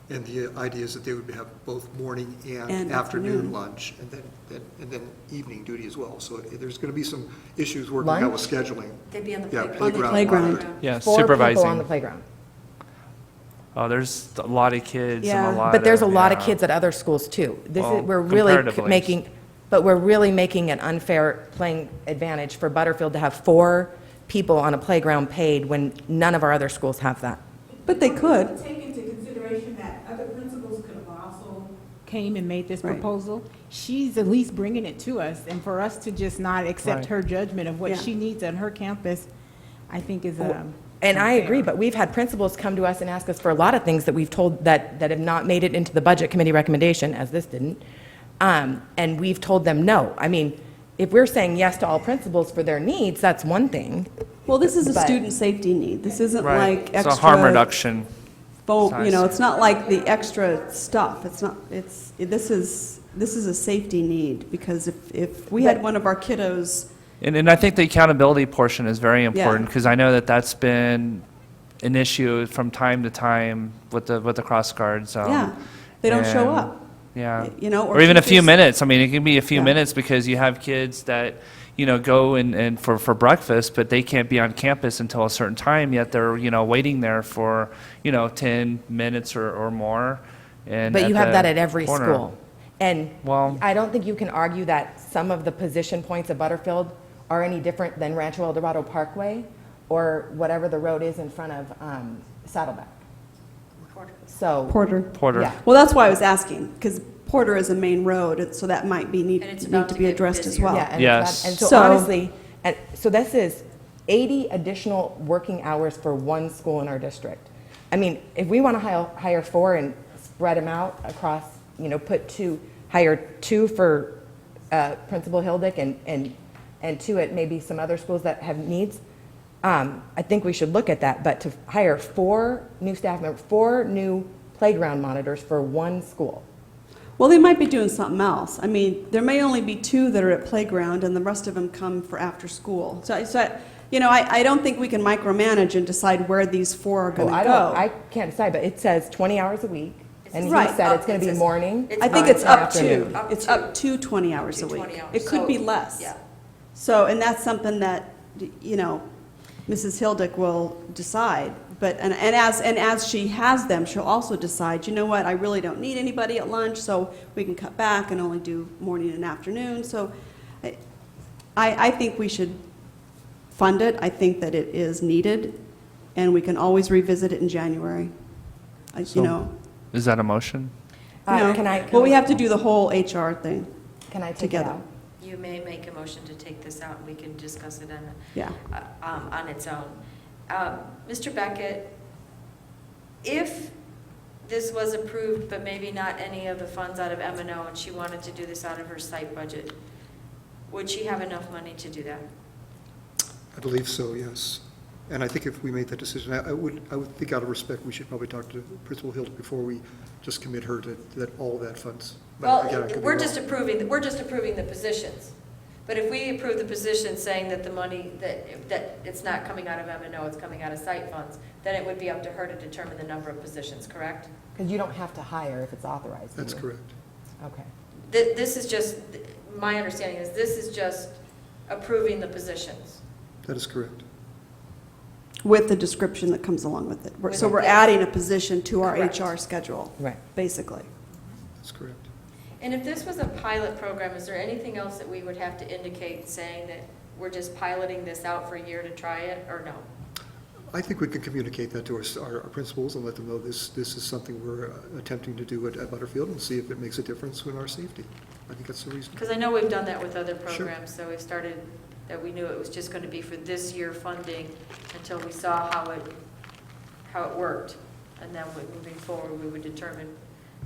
And the idea is that they would have both morning and And afternoon afternoon. lunch, and then evening duty as well. So there's going to be some issues working out with scheduling. They'd be on the Yeah, playground. On the playground. Yeah, 4 people on the supervising. playground. Oh, there's a lot of kids Yeah. and a lot But there's a lot of yeah. kids at other schools too. Well, We're really comparatively. we're really making an unfair playing advantage for Butterfield to have 4 people on a playground paid when none of our other schools have that. But they could. Take into consideration that other principals could have also came and made this Right. proposal. She's at least bringing it to us, and for us to just not accept Right. her judgment of what Yeah. she needs on her campus, I think is And I agree, unfair. but we've had principals come to us and ask us for a lot of things that we've told, that have not made it into the budget committee recommendation, as this didn't. And we've told them no. If we're saying yes to all principals for their needs, that's one thing. Well, this is a But- student safety need. This isn't Right. like It's extra. a harm reduction. Foam, it's not like the extra stuff. This is a safety need, because if we had one of our kiddos, And I think the accountability portion is very important, because I know that that's been an issue from time to time with the cross guards. yeah, they don't show and- up. Yeah. Or Or even a few teachers- minutes. It can be a few Yeah. minutes because you have kids that, go and for breakfast, but they can't be on campus until a certain time, yet they're, waiting there for, 10 minutes or more. And But you have the that at every corner. school. And Well- I don't think you can argue that some of the position points at Butterfield are any different than Rancho El Dorado Parkway or whatever the road is in front of Saddleback. So. Porter. Porter. Yeah. Well, that's why I was asking, because Porter is a main road, and so that might need And it's to about to be get addressed as busier. well. Yeah, and Yes. and so So- honestly, and so this is 80 additional working hours for one school in our district. If we want to hire 4 and spread them out across, hire 2 for Principal Hildick and 2 at maybe some other schools that have needs. I think we should look at that, but to hire 4 new staff members, 4 new playground monitors for 1 school. Well, they might be doing something else. I mean, there may only be 2 that are at playground, and the rest of them come for after school. So I don't think we can micromanage and decide where these 4 are going to go. I can't decide, but it says 20 hours a week, and he Right. said it's going to be morning. I think it's and up afternoon. to. It's up to 20 hours a week. 20 hours. It could be So, less. yeah. So, and that's something that, Mrs. Hildick will decide. But, and as she has them, she'll also decide, you know what, I really don't need anybody at lunch, so we can cut back and only do morning and afternoon. So I think we should fund it. I think that it is needed, and we can always revisit it in January. Is that a motion? Well, we have to do the whole HR thing. Can I take it together. out? You may make a motion to take this out, and we can discuss it Yeah. on its own. Mr. Beckett, if this was approved, but maybe not any of the funds out of M&O, and she wanted to do this out of her site budget, would she have enough money to do that? I believe so, yes. And I think if we made that decision, I would think out of respect, we should probably talk to Principal Hill before we just commit her to that all that funds. But again, I could be We're wrong. just approving the positions. But if we approve the position saying that the money, that it's not coming out of M&O, it's coming out of site funds, then it would be up to her to determine the number of positions, correct? Because you don't have to hire if it's authorized. do That's you? correct. Okay. This is just, my understanding is this is just approving the positions. That is correct. With the description that comes along with it. With So it, we're yes. adding a position to our Correct. HR schedule, Right. basically. That's correct. And if this was a pilot program, is there anything else that we would have to indicate saying that we're just piloting this out for a year to try it, or no? I think we can communicate that to our principals and let them know this is something we're attempting to do at Butterfield and see if it makes a difference in our safety. I think that's the reason. Because I know we've done that with other Sure. programs, so we started, that we knew it was just going to be for this year funding until we saw how it worked. And then moving forward, we would determine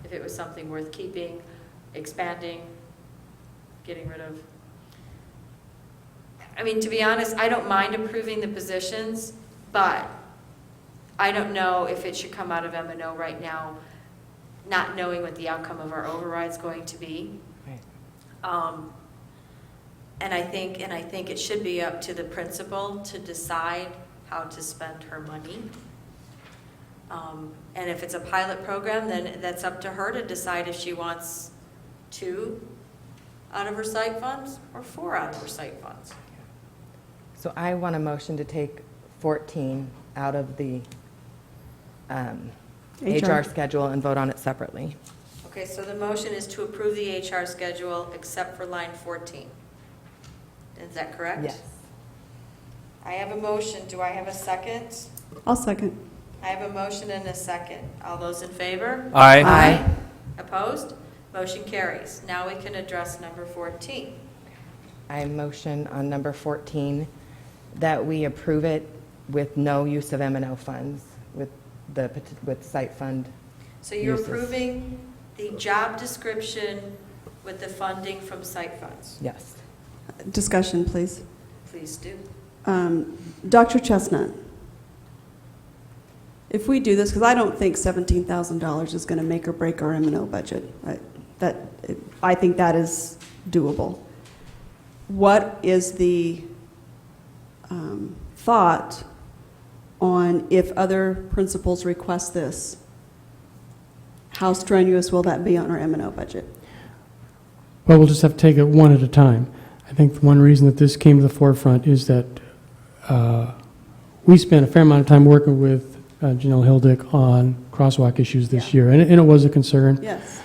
if it was something worth keeping, expanding, getting rid of. I mean, to be honest, I don't mind approving the positions, but I don't know if it should come out of M&O right now, not knowing what the outcome of our override's going to be. Right. And I think it should be up to the principal to decide how to spend her money. And if it's a pilot program, then that's up to her to decide if she wants 2 out of her site funds or 4 out of her site funds. So I want a motion to take 14 out of the HR schedule and vote on it separately. Okay, so the motion is to approve the HR schedule except for line 14. Is that correct? Yes. I have a motion. Do I have a second? I'll second. I have a motion and a second. All those in favor? Aye. Aye. Opposed? Motion carries. Now we can address number 14. I motion on number 14 that we approve it with no use of M&O funds, with site fund. So you're uses. approving the job description with the funding from site funds. Yes. Discussion, please. Please do. Dr. Chestnut, if we do this, because I don't think $17,000 is going to make or break our M&O budget. I think that is doable. What is the thought on if other principals request this? How strenuous will that be on our M&O budget? Well, we'll just have to take it one at a time. I think one reason that this came to the forefront is that we spent a fair amount of time working with Janelle Hildick on crosswalk issues this year, and it was a concern. Yes.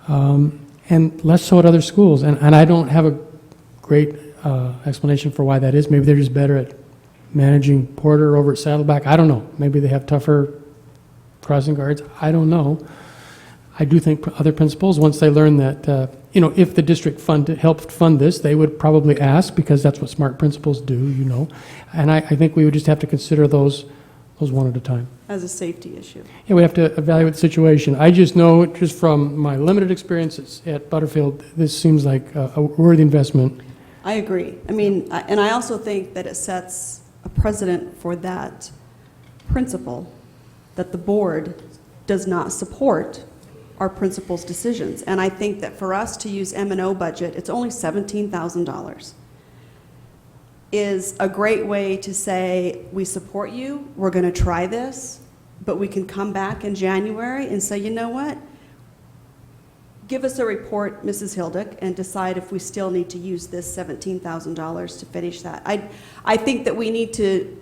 And less so at other schools. And I don't have a great explanation for why that is. Maybe they're just better at managing Porter over at Saddleback. I don't know. Maybe they have tougher crossing guards. I don't know. I do think other principals, once they learn that, if the district helped fund this, they would probably ask, because that's what smart principals do, And I think we would just have to consider those those one at a time. As a safety issue. Yeah, we have to evaluate the situation. I just know, just from my limited experiences at Butterfield, this seems like a worthy investment. I agree. I mean, and I also think that it sets a precedent for that principle, that the board does not support our principal's decisions. And I think that for us to use M&O budget, it's only $17,000, is a great way to say, we support you, we're going to try this, but we can come back in January and say, you know what? Give us a report, Mrs. Hildick, and decide if we still need to use this $17,000 to finish that. I think that we need to,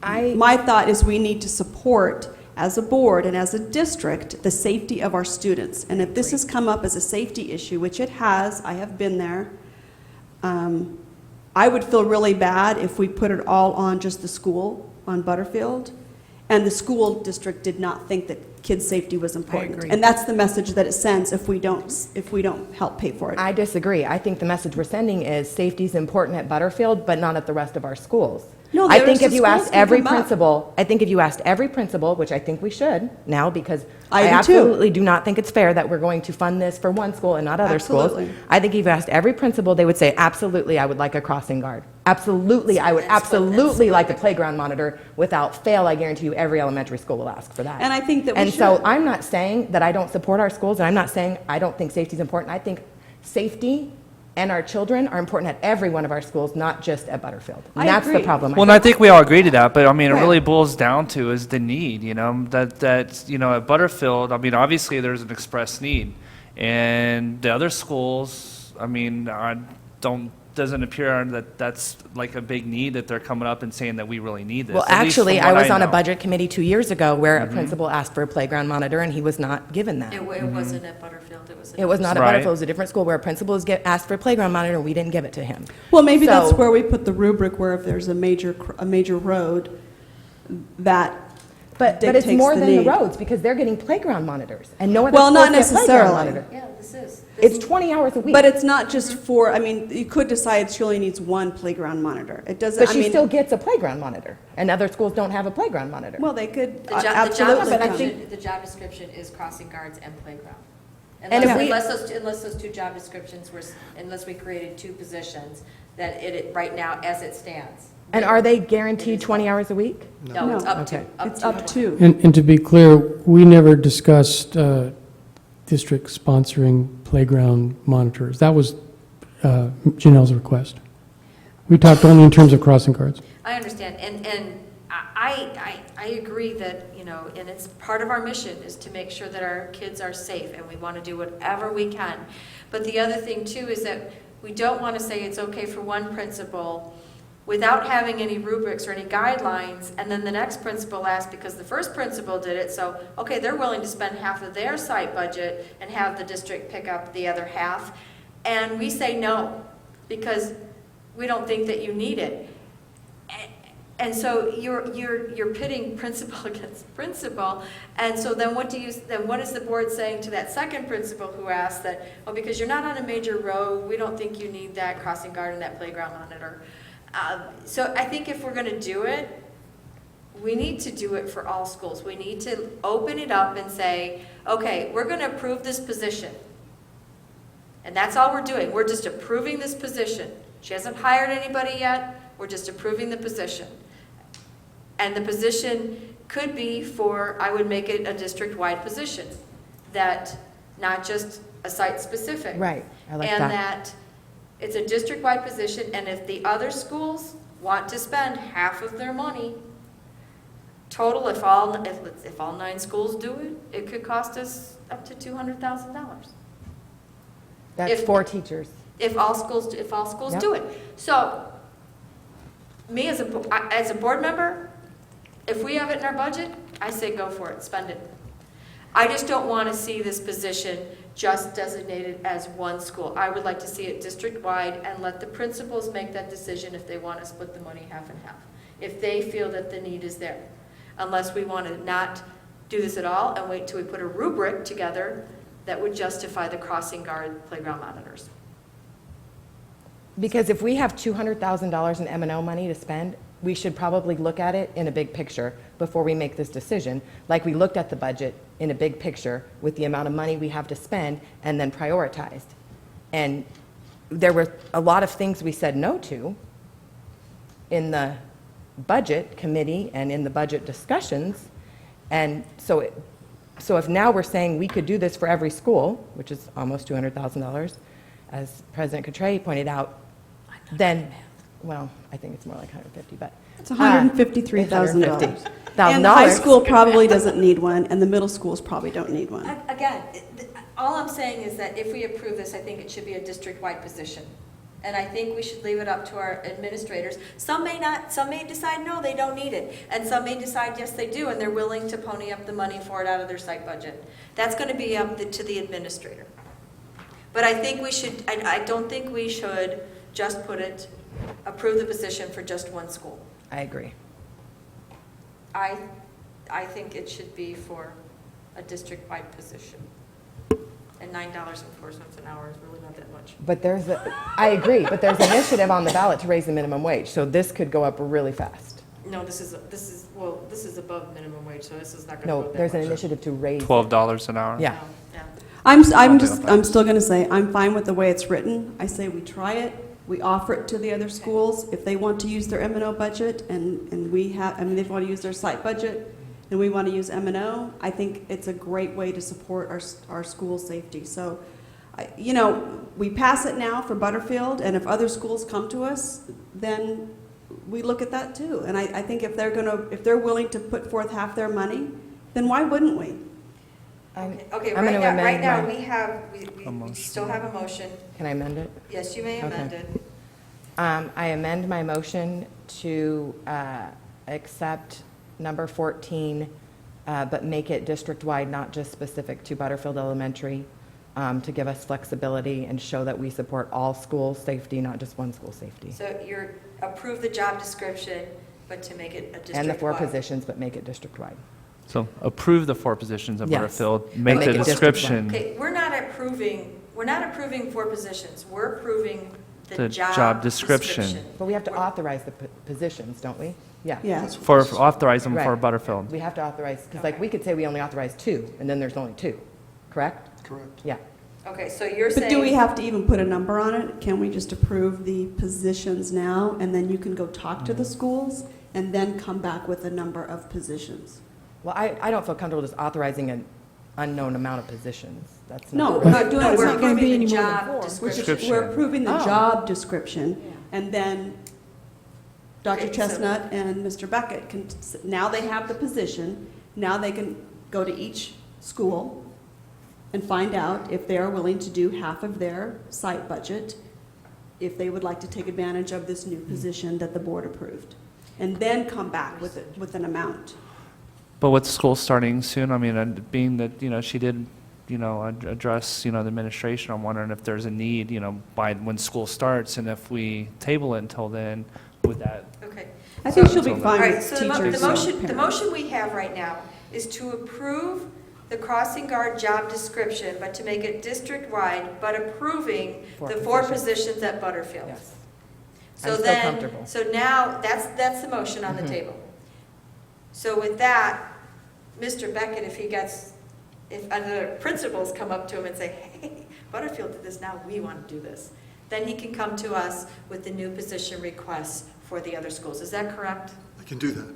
my thought is we need to support, as a board and as a district, the safety of our students. And if this has come up as a safety issue, which it has, I have been there, I would feel really bad if we put it all on just the school, on Butterfield, and the school district did not think that kids' safety was important. agree. And that's the message that it sends if we don't help pay for it. I disagree. I think the message we're sending is safety is important at Butterfield, but not at the rest of our schools. No, I the think rest if of you schools asked can every come up. principal, I think if you asked every principal, which I think we should now, because I do too. absolutely do not think it's fair that we're going to fund this for one school and not other Absolutely. schools. I think if you asked every principal, they would say, absolutely, I would like a crossing guard. Absolutely, I would absolutely like a playground monitor. Without fail, I guarantee you every elementary school will ask for that. And I think that we And so should. I'm not saying that I don't support our schools, and I'm not saying I don't think safety is important. I think safety and our children are important at every one of our schools, not just at Butterfield. And I that's the agree. problem. Well, and I think we all agree to that, but I mean, it Right. really boils down to is the need, you know, that, you know, at Butterfield, I mean, obviously there's an express need. And the other schools, I mean, doesn't appear that that's like a big need that they're coming up and saying that we really need this. Well, at least actually, from I what was on a know. budget committee 2 years ago where a principal asked for a playground monitor, and he was not given that. It wasn't at Butterfield, it was at. It was not at Right. Butterfield, it was a different school where a principal asked for a playground monitor, and we didn't give it to him. Well, maybe that's So- where we put the rubric where if there's a major road, that But it's dictates more the than the need. roads, because they're getting playground monitors, and no other Well, not schools get playground necessarily. monitor. Yeah, this is. It's 20 hours a week. But it's not just for, I mean, you could decide she only needs one playground monitor. It doesn't, But I she mean, still gets a playground monitor, and other schools don't have a playground monitor. well, they could, The job absolutely. but I come. think- the job description is crossing guards and playground. And if we- Unless those two job descriptions were, unless we created two positions, that right now, as it stands. And are they guaranteed 20 hours a week? No, it's No. up to, Okay. It's up to. And to be clear, we never discussed district sponsoring playground monitors. That was Janelle's request. We talked only in terms of crossing guards. I understand, and I agree that, you know, and it's part of our mission is to make sure that our kids are safe, and we want to do whatever we can. But the other thing too is that we don't want to say it's okay for one principal without having any rubrics or any guidelines, and then the next principal asks because the first principal did it, so, okay, they're willing to spend half of their site budget and have the district pick up the other half, and we say no, because we don't think that you need it. And so you're pitting principal against principal, and so then what is the board saying to that second principal who asked that, oh, because you're not on a major road, we don't think you need that crossing guard and that playground monitor. So I think if we're going to do it, we need to do it for all schools. We need to open it up and say, okay, we're going to approve this position. And that's all we're doing. We're just approving this position. She hasn't hired anybody yet. We're just approving the position. And the position could be I would make it a district-wide position, that not just a site-specific. Right, I like And that. that it's a district-wide position, and if the other schools want to spend half of their money, total, if all 9 schools do it, it could cost us up to $200,000. That's If- 4 teachers. If all schools Yep. do it. So, me as a board member, if we have it in our budget, I say go for it, spend it. I just don't want to see this position just designated as one school. I would like to see it district-wide and let the principals make that decision if they want to split the money half and half, if they feel that the need is there. Unless we want to not do this at all and wait till we put a rubric together that would justify the crossing guard playground monitors. Because if we have $200,000 in M&O money to spend, we should probably look at it in a big picture before we make this decision, like we looked at the budget in a big picture with the amount of money we have to spend and then prioritized. And there were a lot of things we said no to in the budget committee and in the budget discussions. And so if now we're saying we could do this for every school, which is almost $200,000, as President Cotray pointed out, then, well, I think it's more like 150, but. It's $153,000. $150,000. And the high school probably doesn't need one, and the middle schools probably don't need one. Again, all I'm saying is that if we approve this, I think it should be a district-wide position. And I think we should leave it up to our administrators. Some may not, some may decide, no, they don't need it. And some may decide, yes, they do, and they're willing to pony up the money for it out of their site budget. That's going to be up to the administrator. But I think we should, I don't think we should just approve the position for just one school. I agree. I think it should be for a district-wide position. And $9.04 an hour is really not that much. But I agree, but there's an initiative on the ballot to raise the minimum wage, so this could go up really fast. No, this is above minimum wage, so this is not going to go No, up that there's an much. initiative to raise. $12 an hour. Yeah. No, yeah. I'm still going to say, I'm fine with the way it's written. I say we try it, we offer it to the other schools. If they want to use their M&O budget and we have, I mean, they want to use their site budget and we want to use M&O, I think it's a great way to support our school safety. So, you know, we pass it now for Butterfield, and if other schools come to us, then we look at that too. And I think if they're willing to put forth half their money, then why wouldn't we? Okay, I'm gonna right now, amend we still have a motion. Can I amend it? Yes, you may amend Okay. it. I amend my motion to accept number 14, but make it district-wide, not just specific to Butterfield Elementary, to give us flexibility and show that we support all school safety, not just one school safety. So you're approve the job description, but to make it a district-wide. And the 4 positions, but make it district-wide. So approve the 4 positions of Yes. Butterfield, make make the it description, Okay, we're not approving 4 positions. We're approving the The job job description. But we have to authorize the positions, don't we? Yeah. Yeah. for authorize them for Right. Butterfield. We have to authorize, because like, we could say we only authorize 2, and then there's only 2, correct? Correct. Yeah. Okay, so you're But saying. do we have to even put a number on it? Can we just approve the positions now, and then you can go talk to the schools, and then come back with a number of positions? Well, I don't feel comfortable just authorizing an unknown amount of positions. That's No, not. we're not doing No, it. we're We're not gonna be approving any the more than job 4. description. Description. We're approving the Oh. job description, and then Dr. Okay, so- Chestnut and Mr. Beckett can, now they have the position, now they can go to each school and find out if they are willing to do half of their site budget, if they would like to take advantage of this new position that the board approved, and then come back with an amount. But with school starting soon, I mean, and being that, she did, address, the administration, I'm wondering if there's a need, by when school starts, and if we table it until then, would that, Okay. I think she'll be All All fine right, with so teachers the and motion we have right now is to approve the crossing guard job description, but to make it district-wide, but approving Four the 4 positions. positions at Butterfield. Yes. So I'm still then, comfortable. so now, that's the motion on the Mhm. table. So with that, Mr. Beckett, if other principals come up to him and say, hey, Butterfield did this, now we want to do this, then he can come to us with the new position requests for the other schools. Is that correct? I can do that.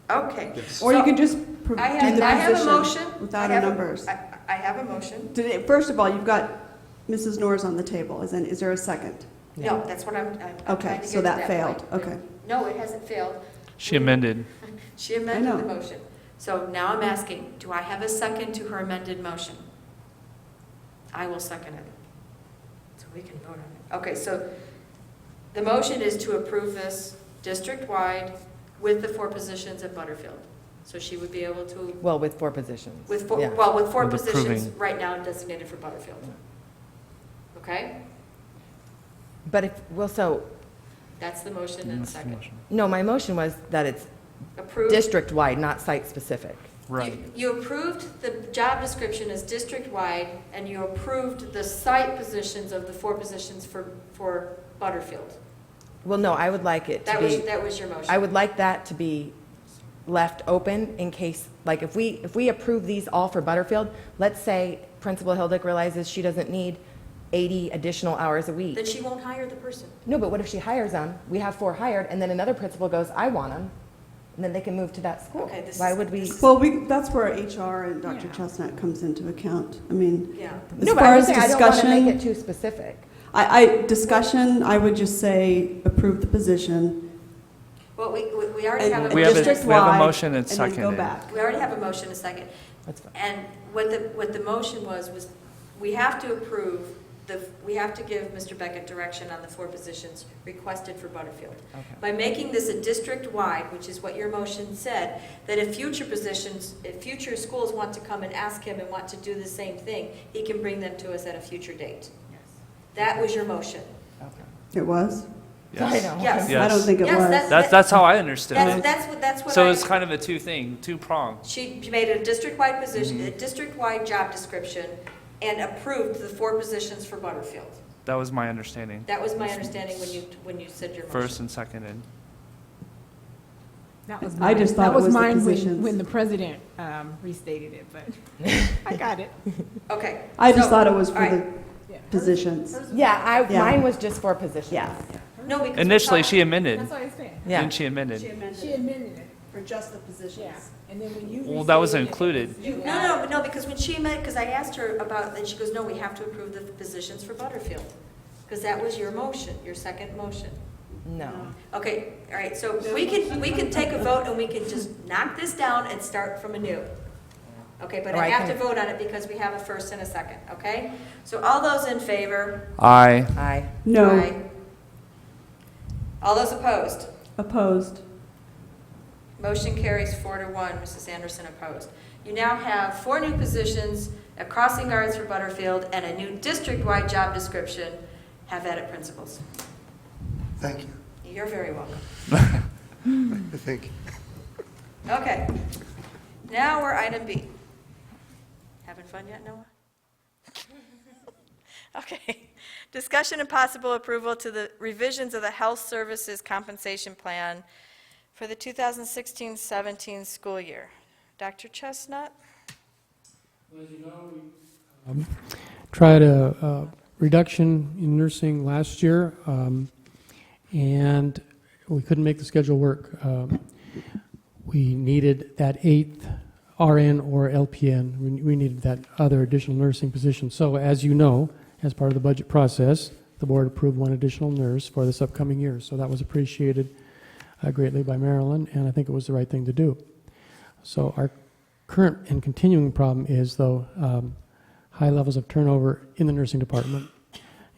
Okay. Yes. Or you So, can just do the I have a position motion. without I our have a- numbers. I have a motion. First of all, you've got Mrs. Norris on the table. Is there a second? No, that's what I'm Okay, trying to so get to that that failed. point. Okay. No, it hasn't failed. she amended. She amended I the know. motion. So now I'm asking, do I have a second to her amended motion? I will second it. So we can vote on it. Okay, so the motion is to approve this district-wide with the 4 positions at Butterfield. So she would be able to, Well, with 4 positions. with 4, Yeah. well, with 4 With positions approving. right now designated for Butterfield. Okay? But so, That's the motion and That's the second. motion. no, my motion was that it's Approved. district-wide, not site-specific. Right. You approved the job description as district-wide, and you approved the site positions of the 4 positions for Butterfield. Well, no, I would like it to be. That was your motion. I would like that to be left open in case, like, if we approve these all for Butterfield, let's say Principal Hildick realizes she doesn't need 80 additional hours a week. Then she won't hire the person. No, but what if she hires them? We have 4 hired, and then another principal goes, I want them, and then they can move to that school. Okay, Why would we? Well, that's where HR and Dr. Chestnut comes into account. I mean, Yeah. as No, but far I'm as saying I don't want to make it discussion, too specific. discussion, I would just say approve the position. Well, we already And have We have a district-wide, motion and And then go seconded. back. We already have a motion and a second. That's fine. And what the motion was we have to approve, we have to give Mr. Beckett direction on the 4 positions requested for Butterfield. Okay. By making this a district-wide, which is what your motion said, that if future schools want to come and ask him and want to do the same thing, he can bring them to us at a future date. That was your motion. Okay. It was? I know. Yes. Yes. I don't think it Yes, was. That's how I understood it. That's what So I. it's kind of a two-prong. She made a district-wide position, Mm-hmm. a district-wide job description, and approved the 4 positions for Butterfield. That was my understanding, That was my understanding when you said your motion. first and seconded. That was I just thought that it was the mine positions. when the president restated it, but I got it. Okay. I just so- thought it was for all right. the Yeah. positions. Yeah, Yeah. mine was just 4 positions. Yeah. No, because we Initially, thought- she amended. That's what I said. Yeah. Didn't she amended? She amended it. For just the Yeah. positions. And then when you Well, that was restated it, included. No, because when she amended, because I asked her about, then she goes, no, we have to approve the positions for Butterfield. Because that was your motion, your second motion. No. Okay, all right, so we can take a vote and we can just knock this down and start from anew. Okay, but Or I I have to can- vote on it because we have a first and a second, okay? So all those in favor? Aye. Aye. No, Aye. All those opposed? opposed. Motion carries 4-1, Mrs. Anderson opposed. You now have 4 new positions, a crossing guards for Butterfield, and a new district-wide job description. Have at it, principals. Thank you. You're very welcome. I think. Okay. Now we're item B. Having fun yet, Noah? Okay. Discussion and possible approval to the revisions of the Health Services Compensation Plan for the 2016-17 school year. Dr. Chestnut? Tried a reduction in nursing last year, and we couldn't make the schedule work. We needed that 8th RN or LPN. We needed that other additional nursing position. So as you know, as part of the budget process, the board approved 1 additional nurse for this upcoming year. So that was appreciated greatly by Maryland, and I think it was the right thing to do. So our current and continuing problem is, though, high levels of turnover in the nursing department.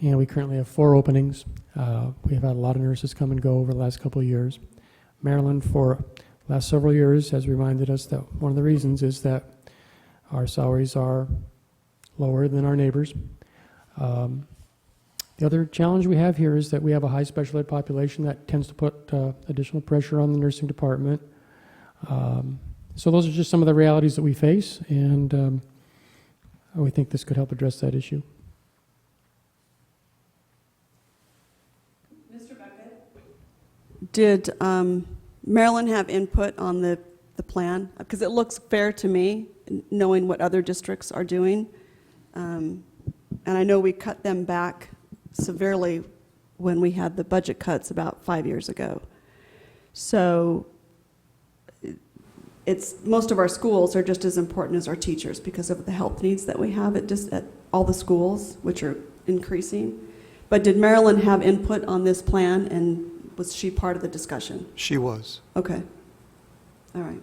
And we currently have 4 openings. We have had a lot of nurses come and go over the last couple of years. Maryland, for the last several years, has reminded us that one of the reasons is that our salaries are lower than our neighbors. The other challenge we have here is that we have a high special ed population that tends to put additional pressure on the nursing department. So those are just some of the realities that we face, and we think this could help address that issue. Did Maryland have input on the plan? Because it looks fair to me, knowing what other districts are doing. And I know we cut them back severely when we had the budget cuts about 5 years ago. So most of our schools are just as important as our teachers because of the health needs that we have at all the schools, which are increasing. But did Maryland have input on this plan, and was she part of the discussion? She was. Okay. All right.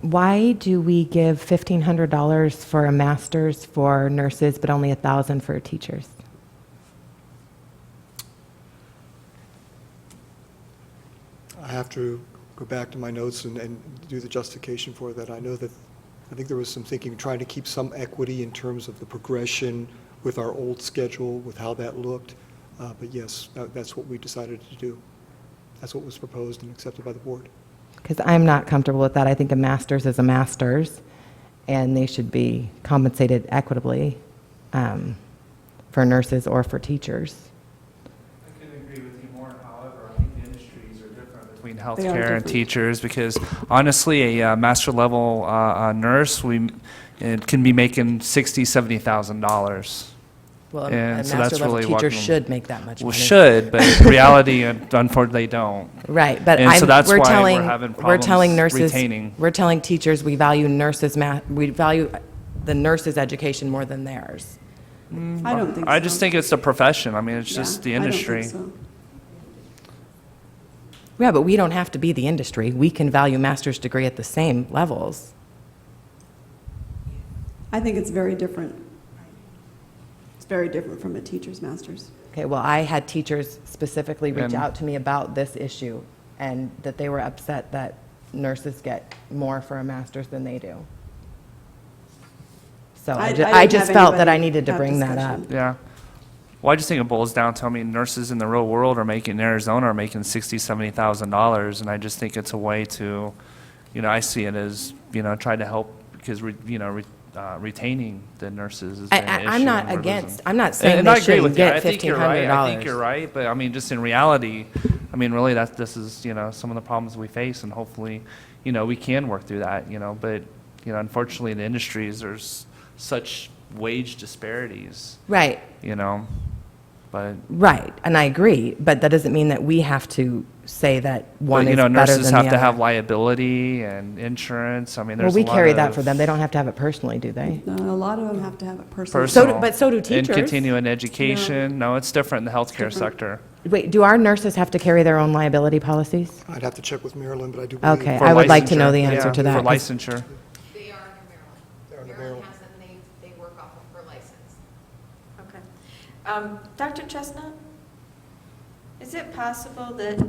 Why do we give $1,500 for a master's for nurses, but only $1,000 for teachers? I have to go back to my notes and do the justification for that. I think there was some thinking, trying to keep some equity in terms of the progression with our old schedule, with how that looked. But yes, that's what we decided to do. That's what was proposed and accepted by the board. Because I'm not comfortable with that. I think a master's is a master's, and they should be compensated equitably. for nurses or for teachers. I can agree with you more, however, I think the industries are different between They are healthcare and different. teachers, because honestly, a master level nurse, it can be making $60,000, $70,000. Well, And a so master that's level really teacher walking- should make that much Well, money. should, but in reality, unfortunately, they don't. Right, but And so that's we're why we're telling, having we're telling problems nurses, retaining. we're telling teachers we value nurses, we value the nurses' education more than theirs. I don't think so. I just think it's the profession. I mean, it's just the Yeah, I don't think industry. so. Yeah, but we don't have to be the industry. We can value master's degree at the same levels. I think it's very different. It's very different from a teacher's master's. Okay, well, I had teachers specifically reach And- out to me about this issue, and that they were upset that nurses get more for a master's than they do. So I I didn't just have felt that I anybody needed to have bring that up. discussion. Yeah. Well, I just think it boils down to, I mean, nurses in the real world are making, in Arizona, are making $60,000, $70,000, and I just think it's a way to, I see it as, try to help, because, retaining the nurses is an issue. I'm not and we're against, losing. I'm not saying And I they agree shouldn't with you. get I think you're right. I think you're $1,500. right, but I mean, just in reality, I mean, really, this is, some of the problems we face, and hopefully, we can work through that, but, unfortunately, in the industries, there's such wage disparities, Right, but, right, and I agree, but that doesn't mean that we have to say that one but, is better than the other. nurses have to have liability and insurance. I mean, Well, there's we a lot carry that of for them. They don't have to have it personally, do they? No, a lot of them have to have it personally. personal. but so do And teachers. continuing education. No, it's different in the healthcare sector. Wait, do our nurses have to carry their own liability policies? I'd have to check with Maryland, but I do believe. Okay, For I would like to know licensure. the answer Yeah, to that. For 'cause- licensure. They are under Maryland. They're under Maryland Maryland. has them, they work off of for license. Okay. Dr. Chestnut, is it possible that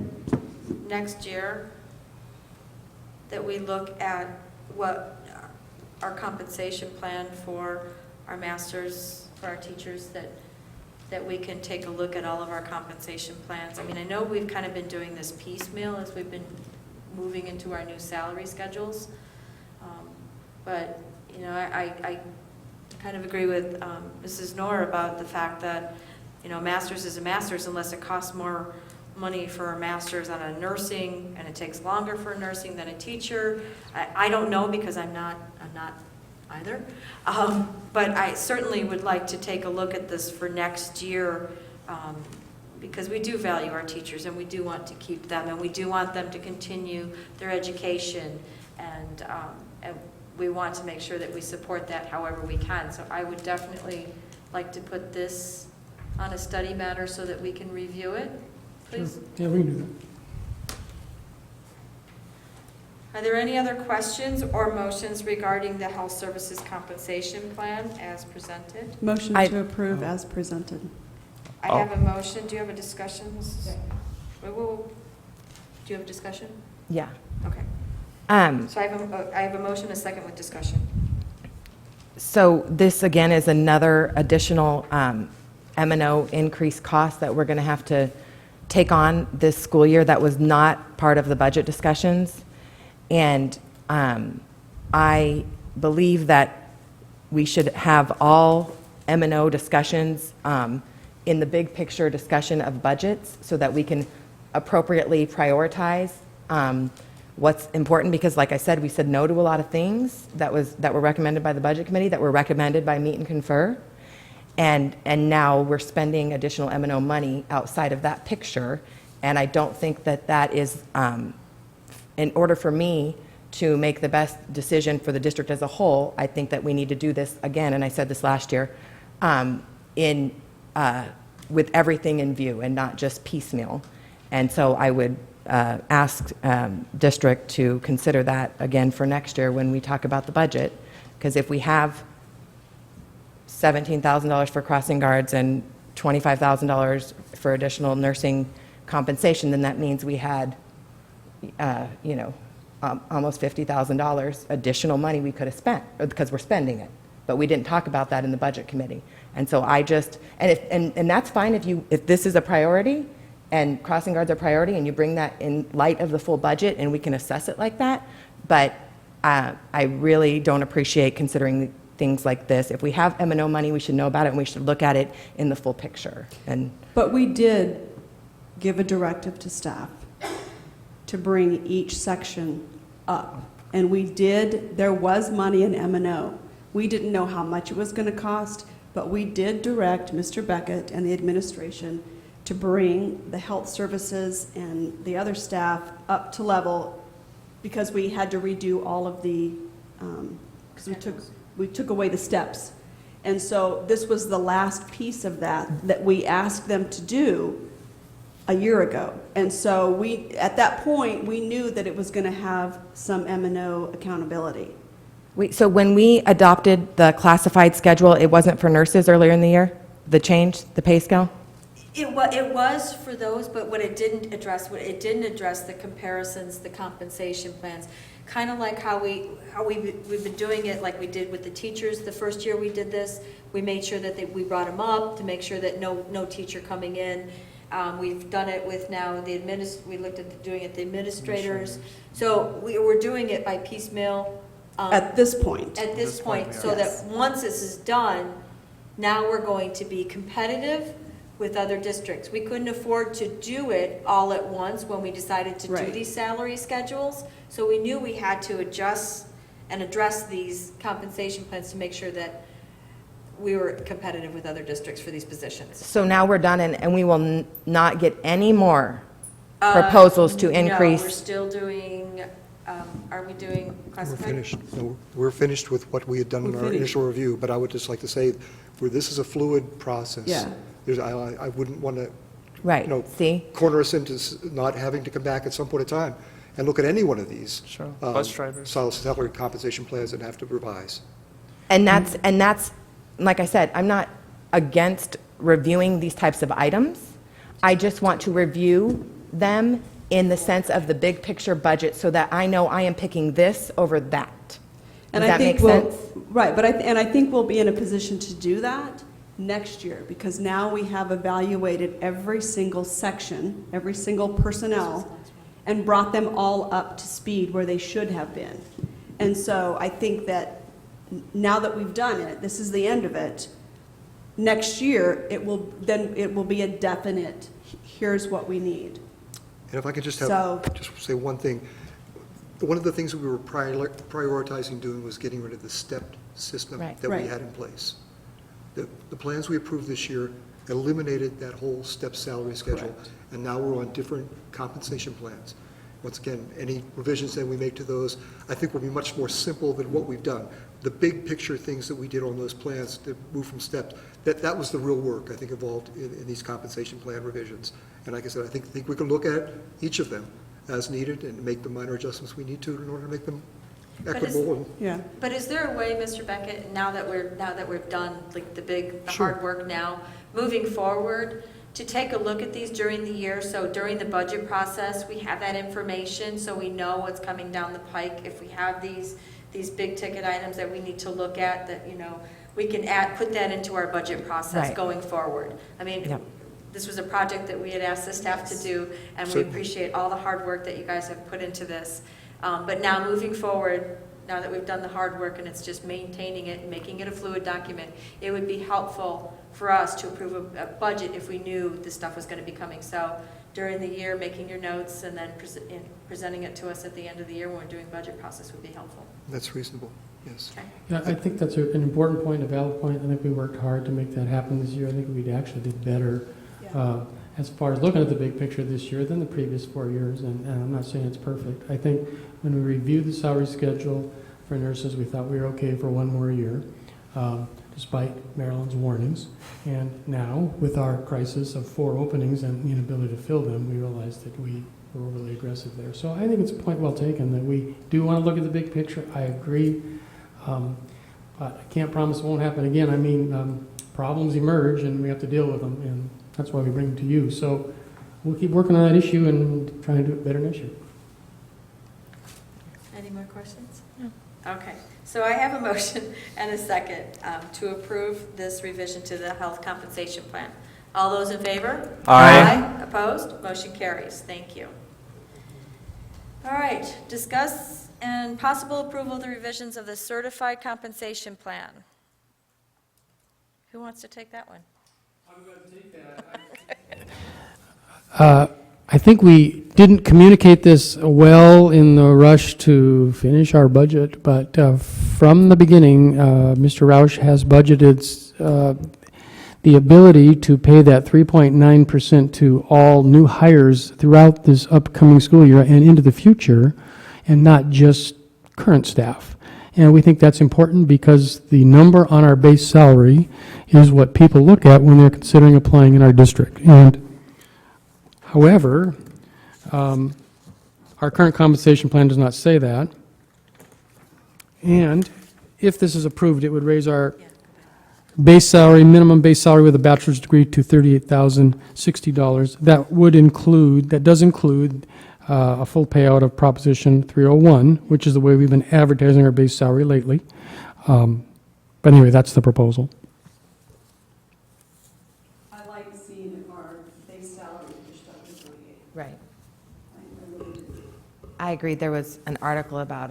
next year that we look at what our compensation plan for our masters, for our teachers, that we can take a look at all of our compensation plans? I mean, I know we've kind of been doing this piecemeal as we've been moving into our new salary schedules. But, I kind of agree with Mrs. Knorr about the fact that, master's is a master's unless it costs more money for a master's on a nursing, and it takes longer for a nursing than a teacher. I don't know, because I'm not either. But I certainly would like to take a look at this for next year, because we do value our teachers, and we do want to keep them, and we do want them to continue their education, and we want to make sure that we support that however we can. So I would definitely like to put this on a study matter so that we can review it, please. Yeah, we can do that. Are there any other questions or motions regarding the health services compensation plan as presented? Motion I- to approve as presented. I have a motion. Do you have a discussion? Whoa. Do you have a discussion? Yeah. Okay. So I have a motion, a second with discussion. So this, again, is another additional M&O increased cost that we're going to have to take on this school year that was not part of the budget discussions. And I believe that we should have all M&O discussions in the big picture discussion of budgets so that we can appropriately prioritize what's important, because like I said, we said no to a lot of things that were recommended by the Budget Committee, that were recommended by Meet and Confer. And now we're spending additional M&O money outside of that picture. And I don't think that that is, in order for me to make the best decision for the district as a whole, I think that we need to do this again, and I said this last year, with everything in view and not just piecemeal. And so I would ask district to consider that again for next year when we talk about the budget, because if we have $17,000 for crossing guards and $25,000 for additional nursing compensation, then that means we had, almost $50,000 additional money we could have spent, because we're spending it. But we didn't talk about that in the budget committee. And so I just, and that's fine if this is a priority and crossing guards are a priority and you bring that in light of the full budget and we can assess it like that. But I really don't appreciate considering things like this. If we have M&O money, we should know about it, and we should look at it in the full picture. And But we did give a directive to staff to bring each section up. And there was money in M&O. We didn't know how much it was going to cost, but we did direct Mr. Beckett and the administration to bring the health services and the other staff up to level, because we had to redo all of the, because we took away the steps. And so this was the last piece of that we asked them to do a year ago. And so at that point, we knew that it was going to have some M&O accountability. so when we adopted the classified schedule, it wasn't for nurses earlier in the year? The change, the pay scale? It was for those, but what it didn't address the comparisons, the compensation plans. Kind of like how we've been doing it, like we did with the teachers. The first year we did this, we made sure that we brought them up to make sure that no teacher coming in. We've done it with now we looked at doing it the administrators. So we're doing it by piecemeal. At this point. At this point, yeah. so Yes. that once this is done, now we're going to be competitive with other districts. We couldn't afford to do it all at once when we decided to do Right. these salary schedules. So we knew we had to adjust and address these compensation plans to make sure that we were competitive with other districts for these positions. So now we're done, and we will not get any more proposals to increase? No, we're still doing, are we doing We're classified? finished. No, we're finished with what we had done in We're our finished. initial review, but I would just like to say, this is a fluid process. Yeah. I wouldn't want to, Right, see? corner us into not having to come back at some point in time and look at any one of these. Sure. Bus drivers. Salary compensation plans and have to revise. And that's, like I said, I'm not against reviewing these types of items. I just want to review them in the sense of the big picture budget so that I know I am picking this over that. Does And that make sense? Right, but I think we'll be in a position to do that next year, because now we have evaluated every single section, every single personnel, and brought them all up to speed where they should have been. And so I think that now that we've done it, this is the end of it, next year, it will be a definite, here's what we need. And if I could just So- say one thing. One of the things that we were prioritizing doing was getting rid of the stepped system Right. that we Right. had in place. The plans we approved this year eliminated that whole step salary schedule, Correct. and now we're on different compensation plans. Once again, any revisions that we make to those, I think will be much more simple than what we've done. The big picture things that we did on those plans that move from steps, that was the real work, I think, involved in these compensation plan revisions. And like I said, I think we can look at each of them as needed and make the minor adjustments we need to in order to make them But equitable. And Yeah. But is there a way, Mr. Beckett, now that we've done like the Sure. hard work now, moving forward, to take a look at these during the year? So during the budget process, we have that information, so we know what's coming down the pike. If we have these big ticket items that we need to look at, that, we can put that into our budget process Right. going forward. I mean, Yep. this was a project that we had asked the staff to do, and we Certainly. appreciate all the hard work that you guys have put into this. But now, moving forward, now that we've done the hard work and it's just maintaining it and making it a fluid document, it would be helpful for us to approve a budget if we knew this stuff was going to be coming. So during the year, making your notes and then presenting it to us at the end of the year when we're doing budget process would be helpful. that's reasonable, yes. Okay. Yeah, I think that's an important point, a valid point. I think we worked hard to make that happen this year. I think we actually did better as far as looking at the big picture this year than the previous 4 years, and I'm not saying it's perfect. I think when we reviewed the salary schedule for nurses, we thought we were okay for one more year, despite Maryland's warnings. And now, with our crisis of 4 openings and the inability to fill them, we realized that we were overly aggressive there. So I think it's a point well taken that we do want to look at the big picture. I agree. But I can't promise it won't happen again. I mean, problems emerge and we have to deal with them, and that's why we bring them to you. So we'll keep working on that issue and try and do it better next year. Any more questions? No. Okay, so I have a motion and a second to approve this revision to the health compensation plan. All those in favor? Aye. Opposed? Motion carries. Thank you. All right, discuss and possible approval of the revisions of the certified compensation plan. Who wants to take that one? I think we didn't communicate this well in the rush to finish our budget, but from the beginning, Mr. Roush has budgeted the ability to pay that 3.9% to all new hires throughout this upcoming school year and into the future, and not just current staff. And we think that's important because the number on our base salary is what people look at when they're considering applying in our district. And however, our current compensation plan does not say that. And if this is approved, it would raise our base salary, minimum base salary with a bachelor's degree to $38,060. That does include a full payout of Proposition 301, which is the way we've been advertising our base salary lately. But anyway, that's the proposal. I like seeing our base salary pushed up to 48. Right. I agree. There was an article about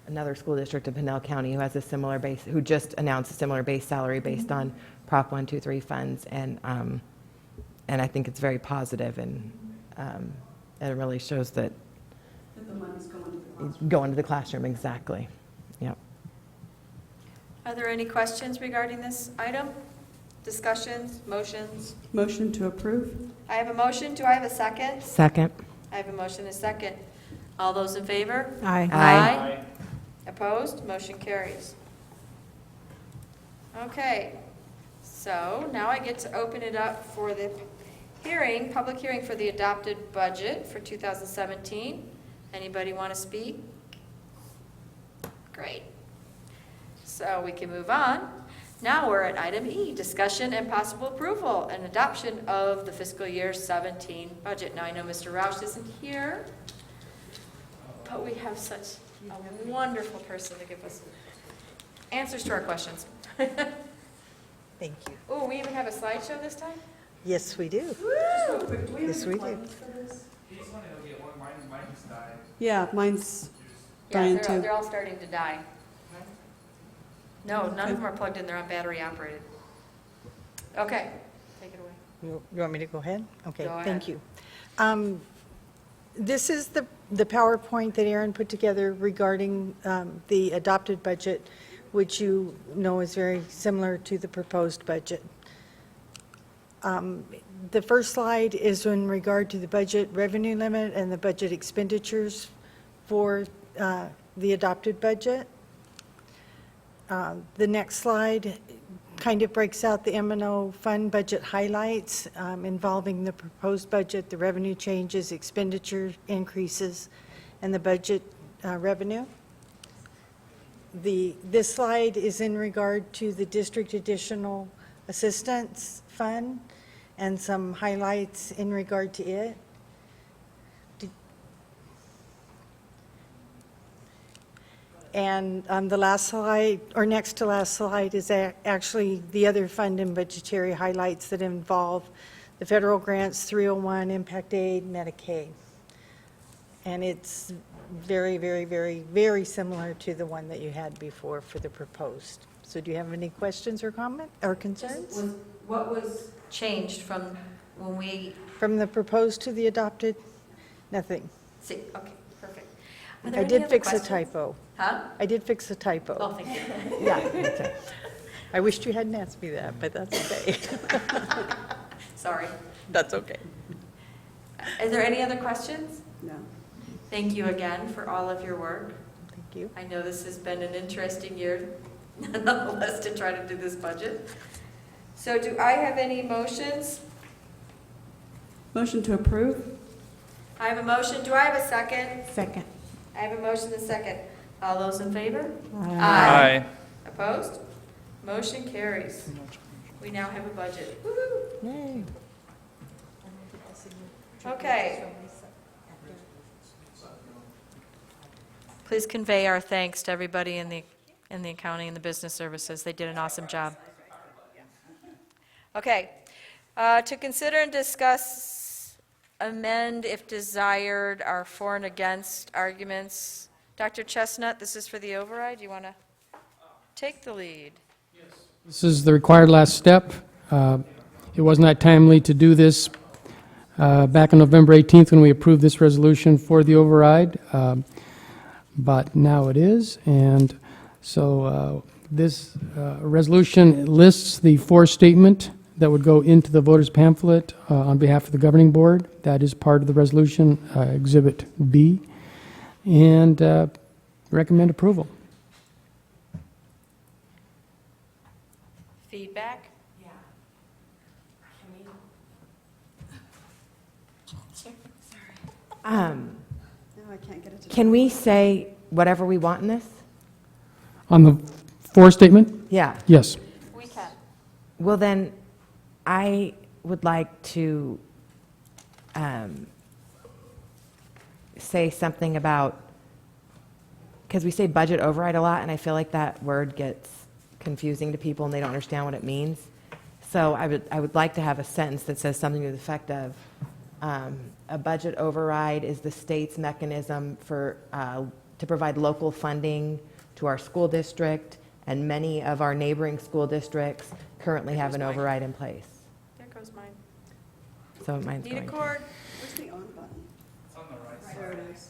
another school district in Pinell County who has a similar base, who just announced a similar base salary based on Prop 123 funds, and I think it's very positive, and it really shows that The money's going to the classroom. going to the classroom, exactly. Yep. Are there any questions regarding this item? Discussions, motions? Motion to approve? I have a motion. Do I have a second? Second. I have a motion and a second. All those in favor? Aye. Aye. Opposed? Motion carries. Okay, so now I get to open it up for the public hearing for the adopted budget for 2017. Anybody want to speak? Great. So we can move on. Now we're at item E, discussion and possible approval and adoption of the fiscal year 17 budget. Now I know Mr. Roush isn't here, but we have such a wonderful person to give us answers to our questions. Thank you. Oh, we even have a slideshow this time? Yes, we do. Yes, we do. Yeah, mine's Yeah, dying they're too. all starting to die. No, none of them are plugged in, they're on battery operated. Okay, take it away. You want me to go ahead? Okay, Go thank you. This is the PowerPoint that Aaron put together regarding the adopted budget, which you know is very similar to the proposed budget. The first slide is in regard to the budget revenue limit and the budget expenditures for the adopted budget. The next slide kind of breaks out the M&O fund budget highlights involving the proposed budget, the revenue changes, expenditure increases, and the budget revenue. This slide is in regard to the district additional assistance fund and some highlights in regard to it. And the last slide, or next to last slide, is actually the other fund and budgetary highlights that involve the federal grants, 301, impact aid, Medicaid. And it's very, very, very, very similar to the one that you had before for the proposed. So do you have any questions or comment or concerns? What was changed from when we, From the proposed to the adopted? Nothing. see, okay, perfect. Are there I any did other fix a questions? typo. Huh? I did fix a typo. Oh, thank you. Yeah. that's it. I wished you hadn't asked me that, but that's okay. Sorry. That's okay. Is there any other questions? No. Thank you again for all of your work. Thank you. I know this has been an interesting year, nonetheless, to try to do this budget. So do I have any motions? Motion to approve? I have a motion. Do I have a second? Second. I have a motion and a second. All those in favor? Aye. Opposed? Motion carries. We now have a budget. Woo-hoo. Yay. Okay. Please convey our thanks to everybody in the accounting and the business services. They did an awesome job. Okay. To consider and discuss amend, if desired, our for and against arguments. Dr. Chestnut, this is for the override. You want to take the lead? This is the required last step. It was not timely to do this back on November 18th when we approved this resolution for the override, but now it is. And so this resolution lists the for statement that would go into the voters pamphlet on behalf of the governing board. That is part of the resolution, Exhibit B, and recommend approval. Feedback? No, I can't get it to. Can we say whatever we want in this? On the for statement? Yeah. Yes. We can. Well, then, I would like to say something about, because we say budget override a lot, and I feel like that word gets confusing to people and they don't understand what it means. So I would like to have a sentence that says something to the effect of, a budget override is the state's mechanism for, to provide local funding to our school district, and many of our neighboring school districts currently have an override in place. There goes mine. So mine's Need a going. cord? Where's the on button? It's on the right. There it is.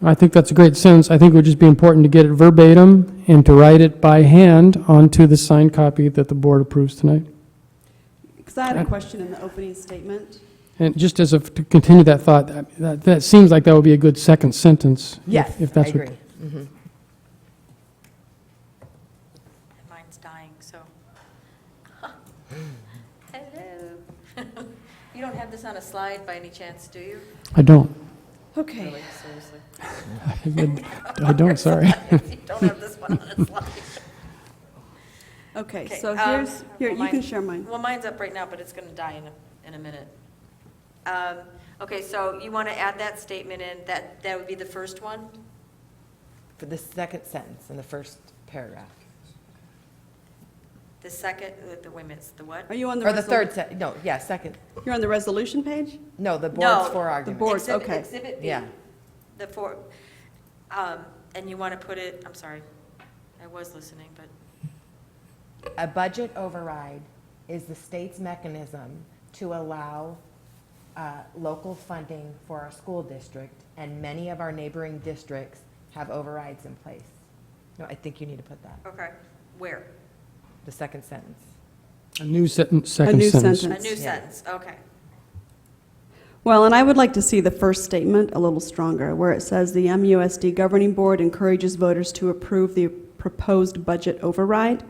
I think that's a great sentence. I think it would just be important to get it verbatim and to write it by hand onto the signed copy that the board approves tonight. Because I had a question in the opening statement. And just as to continue that thought, that seems like that would be a good second sentence. Yes, if that's I what- agree. Mhm. Mine's dying, so. Hello. You don't have this on a slide by any chance, do you? I don't. Okay. Really, seriously? I don't, sorry. You don't have this one on a slide. Okay, Okay, so well, you mine- can share mine. Well, mine's up right now, but it's going to die in a minute. Okay, so you want to add that statement in, that would be the first one? For the second sentence in the first paragraph. The second, wait a minute, the what? Are you on the? Or the third set, no, yeah, second. You're on the resolution page? No, the No, board's for the argument. board. Boards, okay. Exhibit B. Yeah. The four, and you want to put it, I'm sorry, I was listening, but, A budget override is the state's mechanism to allow local funding for our school district, and many of our neighboring districts have overrides in place. No, I think you need to put that, okay, where? the second sentence. A new sentence, second new sentence. sentence. A new Yeah. sentence, okay. Well, and I would like to see the first statement a little stronger, where it says the MUSD Governing Board encourages voters to approve the proposed budget override.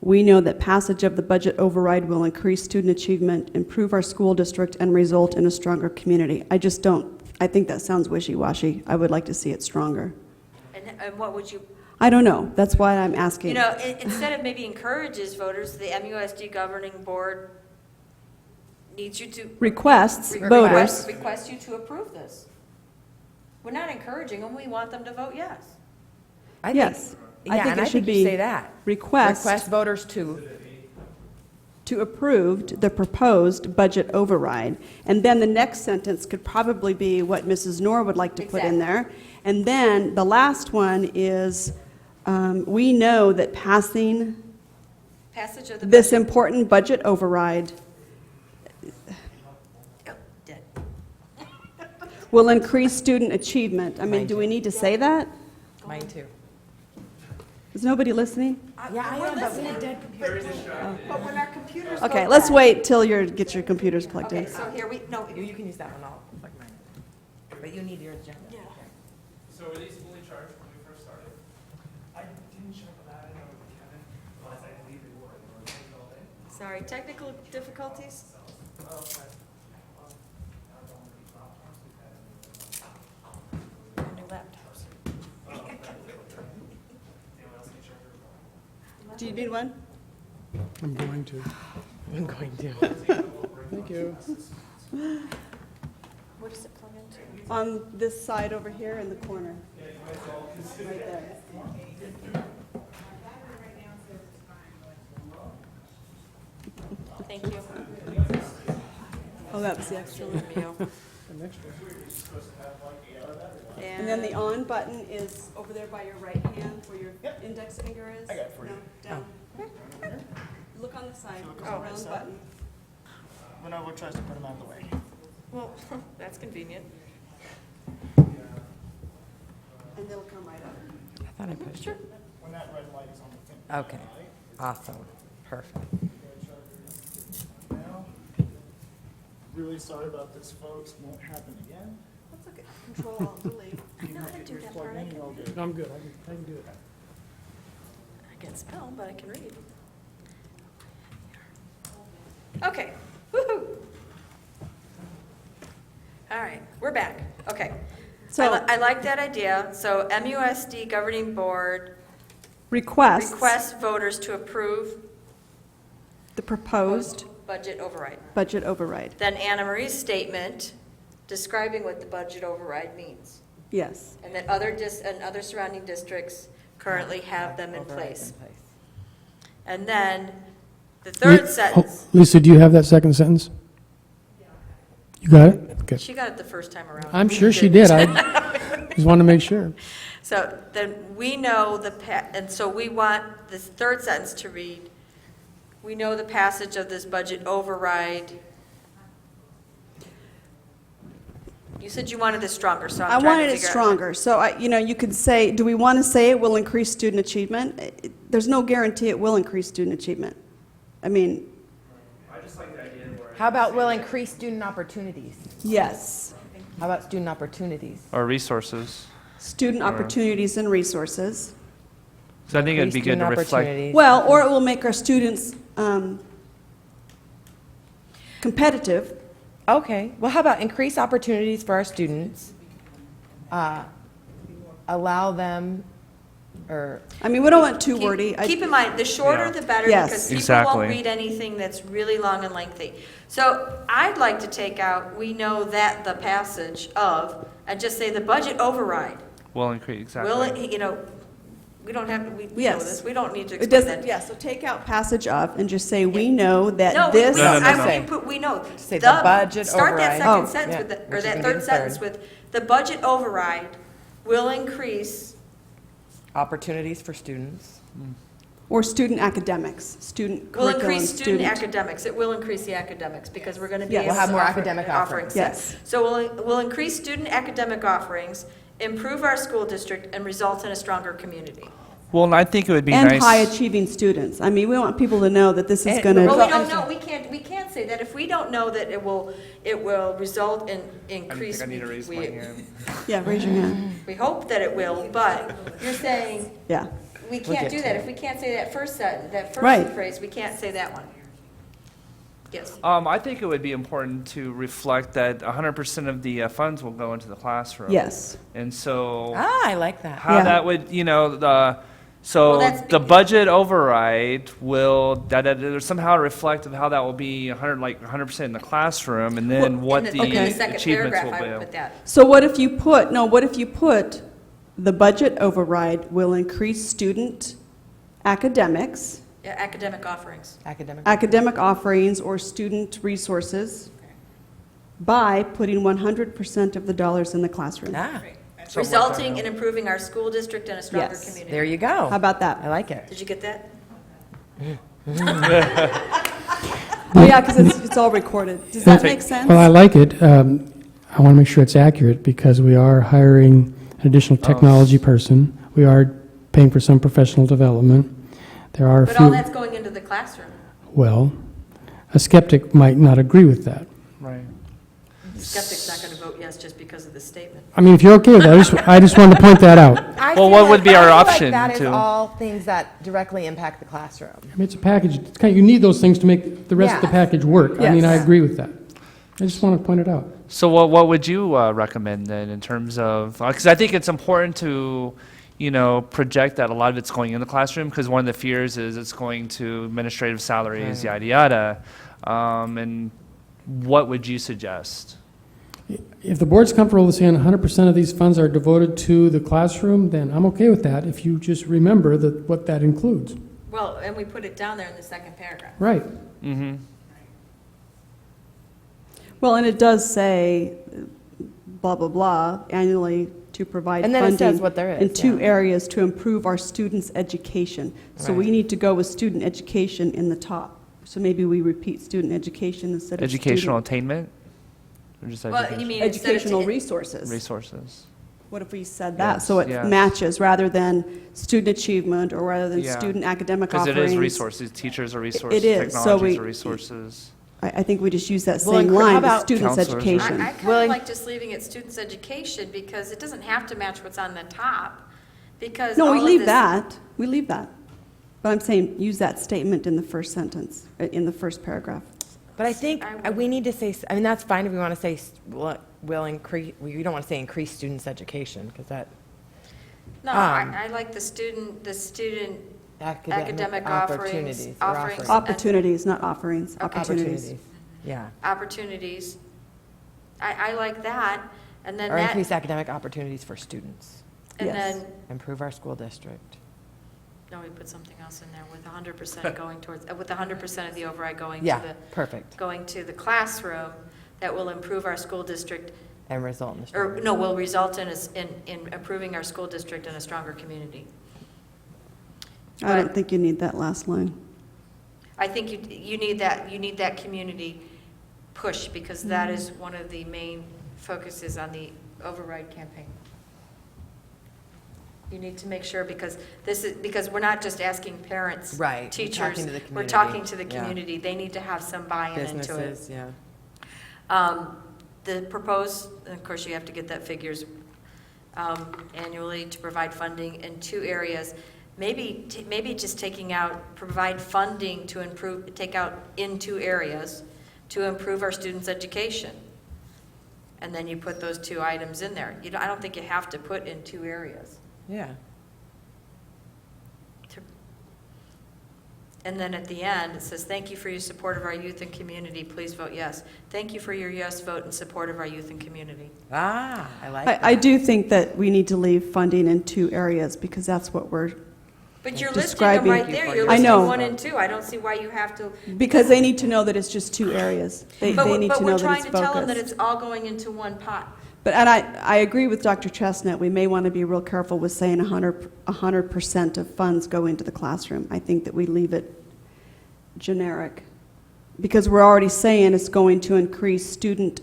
We know that passage of the budget override will increase student achievement, improve our school district, and result in a stronger community. I just don't, I think that sounds wishy-washy. I would like to see it stronger. And what would you, I don't know. That's why I'm asking. you know, instead of maybe encourages voters, the MUSD Governing Board needs you to. Requests Re- voters. Request you to approve this. We're not encouraging them, we want them to vote yes. I think- Yes. I Yeah, think and it I should think you be say that. request Request voters to, approve the proposed budget override. And then the next sentence could probably be what Mrs. Knorr would like to put in there. And then the last one is, we know that passing Passage of the. this budget- important budget override Oh, dead. will increase student achievement. I mean, do we need to say that? mine too. Is nobody listening? Yeah, I am, but we need dead. But when our computers. Okay, go let's bad- wait till get your computers plugged Okay, in. so here we, no, You can use that one, I'll plug mine in. But you need your agenda. Yeah. So were these fully charged when we first started? I didn't check that, I know Kevin, unless I believe they were charged all day. sorry, technical difficulties? New laptops. Do you need one? I'm going to. I'm going to. Thank you. What does it plug into? On this side over here in the corner. Right there. Thank you. Oh, that was the extra one. And then the on button is over there by your right hand where your index finger is. I got it for you. No, down. Look on the side, there's a round button. Lenovo tries to put them out of the way. Well, that's convenient. And they'll come right up. I thought I pushed it. When that red light is on the thing. Okay, awesome, perfect. Now, really sorry about this, folks. Won't happen again. Let's look at Control Alt Delete. I know how to do that part. Plug in, you'll do it. No, I'm good, I can do it. I can't spell, but I can read. Okay, woo-hoo. All right, we're back. Okay. So- I like that idea. So MUSD Governing Board Requests requests voters to approve the proposed budget override. budget override. Then Anna Marie's statement describing what the budget override means. Yes. And that other surrounding districts currently have them in place. And then the third sentence, Lisa, do you have that second sentence? You got it? Good. she got it the first time around. I'm We sure she didn't. did. I just want to make sure. So then we know and so we want this third sentence to read, we know the passage of this budget override. You said you wanted this stronger, so I I'm trying wanted to it figure out. stronger. So, you could say, do we want to say it will increase student achievement? There's no guarantee it will increase student achievement. I mean, How about will increase student opportunities? yes, How about student opportunities? Or resources. student opportunities and resources. So I think it'd be good to Increase student reflect. opportunities. Well, or it will make our students competitive. Okay, well, how about increase opportunities for our students? Allow them, or, I mean, we don't want too wordy. Keep in mind, the shorter Yeah. the better, Yes. because people Exactly. won't read anything that's really long and lengthy. So I'd like to take out, we know that the passage of, and just say the budget override. Will increase, exactly. Will it, we don't have, we know Yes. this, we don't need to It explain doesn't, that. yeah, so take out passage of and just say, we know No, that we, this. No, no, no, I no. would put, we know. Say the budget Start override. that second Oh. sentence Yeah, with, which or is that gonna be third the sentence third. with, the budget override will increase, opportunities for students. Or student academics, student will curriculum, increase student student. academics. It will increase the academics, because we're going to be Yes. able We'll have to more offer academic offerings. Yes. So we'll increase student academic offerings, improve our school district, and result in a stronger community. Well, and I think it would be And nice. high-achieving students. I mean, we want people to know that this is And- going to. Well, we Well, don't know, we can't say that. If we don't know that it will result in I think increased. I need to raise my hand. Yeah, raise your hand. We hope that it will, but you're saying Yeah. we We'll can't get do to that. it. If we can't say that first Right. phrase, we can't say that one. Yes. I think it would be important to reflect that 100% of the funds will go into the classroom. Yes. And so I like that. how Yeah. that would, Well, so that's the because- budget override will, there's somehow reflect of how that will be 100% in the classroom, and then what the In the second achievements paragraph, will I would be. put that. So what if you put the budget override will increase student academics, Yeah, academic offerings. academic offerings, or student resources by putting 100% of the dollars in the classroom? Ah, Resulting in improving our school district and a stronger Yes. community. there you go. How about that? I like it. Did you get that? Oh, yeah, because it's all recorded. Does that make sense? Well, I like it. I want to make sure it's accurate because we are hiring an additional technology person. We are paying for some professional development. There are a But all few, that's going into the classroom. well, a skeptic might not agree with that. Right. The skeptic's not going to vote yes just because of the statement. I mean, if you're okay with that, I just wanted to point that out. I I Well, feel what would be our I feel option That is to- all things that directly impact the classroom. mean, it's a package. It's kind of, you need those things to make the rest of the Yes. package work. I mean, I Yes. agree with that. I just want to point it out. So what would you recommend then in terms of, because I think it's important to, project that a lot of it's going in the classroom, because one of the fears is it's going to administrative salaries, yada, yada. And what would you suggest? If the board's comfortable with saying 100% of these funds are devoted to the classroom, then I'm okay with that, if you just remember what that includes. Well, and we put it down there in the second paragraph. Right. Mm-hmm. Well, and it does say, blah, blah, blah, annually to provide And then funding. it says what there is, In two yeah. areas to improve our students' education. So we Right. need to go with student education in the top. So maybe we repeat student education instead of Educational student attainment? Or just Well, education? you mean instead of educational ta- resources. Resources. What if we said that? Yes, So it yes. matches rather than student achievement or rather than Yeah. student academic Because offerings. it is resources, teachers are resources, It is, so technologies we- are resources. I think we just use that Well, same and how line, about with students' counselors or- education. I kind Well, of like just leaving it students' education because it doesn't have to match what's on the top. Because No, all we of leave this- that. We leave that. But I'm saying, use that statement in the first sentence, in the first paragraph. But I think I we need to say, I mean, that's fine if we want to say, will increase, we don't want to say increase students' education, because that, No, I like the student academic opportunities. or offerings. Opportunities, not offerings, opportunities. Yeah. Opportunities. I like that, and then Or that, increase academic opportunities for students. and Yes. then, Improve our school district. no, we put something else in there with 100% going towards, with 100% of the override going to Yeah, the, perfect. going to the classroom, that will improve our school district, And result in the. or, stronger- no, will result in us, in improving our school district and a stronger community. I don't But- think you need that last line. I think you need that community push, because that is one of the main focuses on the override campaign. You need to make sure, because we're not just asking parents, Right, we're teachers. talking to the We're community, talking to the yeah. community. They need to have some buy-in into it. Businesses, yeah. The proposed, and of course, you have to get that figures annually to provide funding in two areas. Maybe just taking out, provide funding to improve, take out in two areas to improve our students' education. And then you put those two items in there. I don't think you have to put in two areas. Yeah. And then at the end, it says, "Thank you for your support of our youth and community. Please vote yes." Thank you for your yes vote in support of our youth and community. Ah, I like that. I do think that we need to leave funding in two areas because that's what we're, But you're listing them Describing- right there. You're I listing know. 1 and 2. I don't see why you have to. because they need to know that it's just two areas. They need But to we're know that trying it's to tell them that focused. it's all going into one pot. But, and I agree with Dr. Chestnut, we may want to be real careful with saying 100% of funds go into the classroom. I think that we leave it generic, because we're already saying it's going to increase student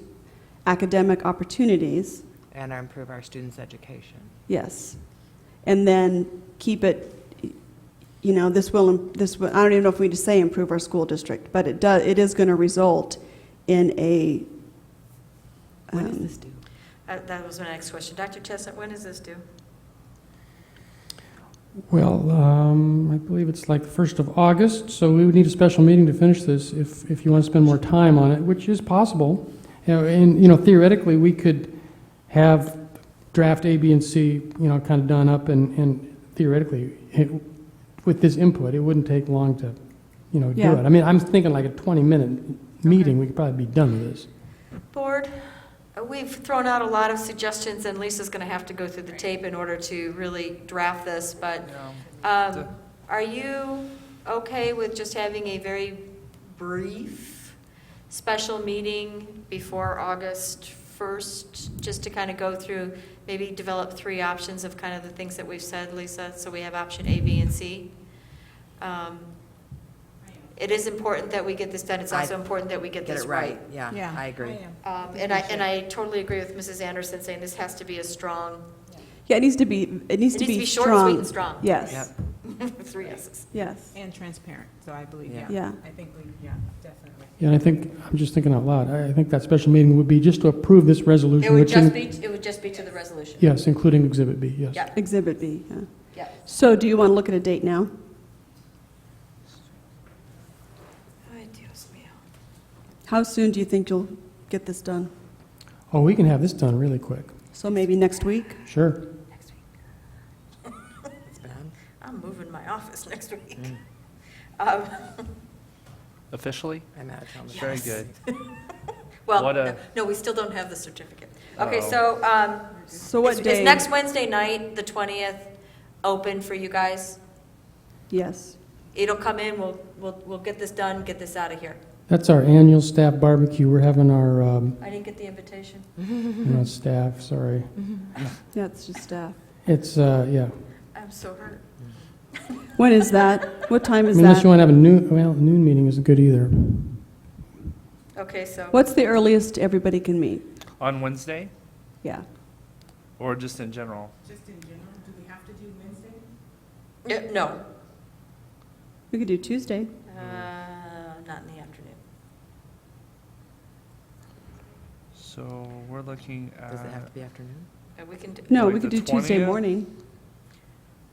academic opportunities, And improve our students' education. yes. And then keep it, this will, I don't even know if we need to say improve our school district, but it is going to result in a, When is this due? That was my next question. Dr. Chestnut, when is this due? Well, I believe it's like the 1st of August, so we would need a special meeting to finish this if you want to spend more time on it, which is possible. And theoretically, we could have draft A, B, and C, kind of done up, and theoretically, with this input, it wouldn't take long to, do Yeah. it. I mean, I'm thinking like a 20-minute meeting, we could probably be done with this. Board, we've thrown out a lot of suggestions, and Lisa's going to have to go through the tape in order to really draft this, but are you okay with just having a very brief special meeting before August 1st, just to kind of go through, maybe develop 3 options of kind of the things that we've said, Lisa, so we have option A, B, and C? It is important that we get this done. It's also important that we get Get this it right. right, yeah, I agree. And I totally agree with Mrs. Anderson saying this has to be a strong, yeah, it needs to be short, sweet, and strong. Yes, Yep. 3 S's. yes. And transparent, so I believe, Yeah. Yeah. I think definitely. Yeah, and I'm just thinking out loud, I think that special meeting would be just to approve this resolution, It would which, just be to the resolution. yes, including Exhibit B, yes. Yeah. Exhibit B, yeah. Yeah. So do you want to look at a date now? Ay, Dios mío. How soon do you think you'll get this done? Oh, we can have this done really quick, So maybe next week? sure. It's been on. I'm moving my office next week. Officially? I imagine. on the- Very good. Well, What a- no, we still don't have the certificate. Okay, Oh. so So what is day? next Wednesday night, the 20th, open for you guys? Yes. It'll come in, we'll get this done, get this out of here. That's our annual staff barbecue. We're having our, I didn't get the invitation. staff, sorry. Yeah, it's just staff. It's, yeah. I'm so hurt. When is that? What time I is mean, unless you that? want to have a noon meeting isn't good either. Okay, so, What's the earliest everybody can meet? On Wednesday, Yeah. or just in general? Just in general, do we have to do Wednesday? no, We could do Tuesday. not in the afternoon. So we're looking Does it have at to be afternoon? We can do, No, Like we could the do Tuesday 20th? morning.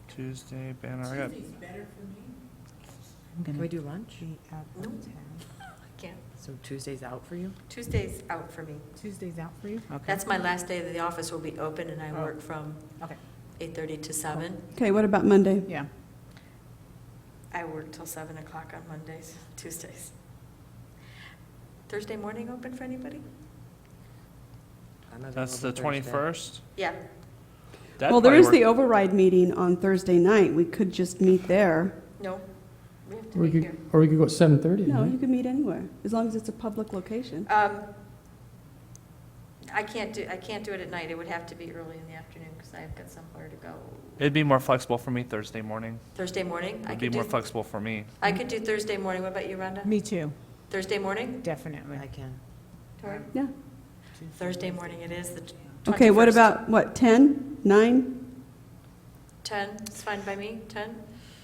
Tuesday, banner. I got Tuesday's better for me. Can we do lunch? I can't. So Tuesday's out for you? Tuesday's out for me. Tuesday's out for you? Okay. That's my last day that the office will be open, and I Oh. work from Okay. 8:30 to 7. Okay, what about Monday? Yeah. I work till 7 o'clock on Mondays, Tuesdays. Thursday morning open for anybody? That's the 21st? Yeah. That'd Well, there probably is work. the override meeting on Thursday night. We could just meet there. No, we have to Or we be could, here. or we could go at 7:30. No, you could meet anywhere, as long as it's a public location. I can't do it at night. It would have to be early in the afternoon, because I've got somewhere to go. It'd be more flexible for me Thursday morning. Thursday morning? I It'd be could more do. flexible for me. I could do Thursday morning. What about you, Rhonda? Me too, Thursday morning? definitely. I can. Tori? Yeah. Thursday morning it is, the 21st. Okay, what about, what, 10, 9? 10, it's fine by me, 10?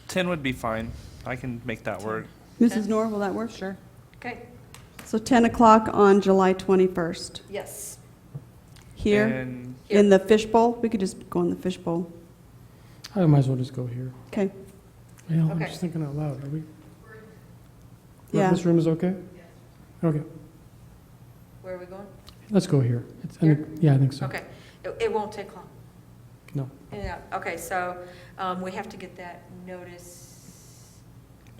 10 would be fine. I can make that work. Mrs. Nor, will that work? Sure. Okay, So 10 o'clock on July 21st. yes. Here, And in the fishbowl? We could just go in the fishbowl. I might as well just go here. Okay, Yeah, I'm Okay. just thinking out loud. Are we? Yeah. This room is okay? Okay, Where are we going? let's go here. Here? Yeah, I think so. Okay, it won't take long. No, Yeah, okay, so we have to get that notice.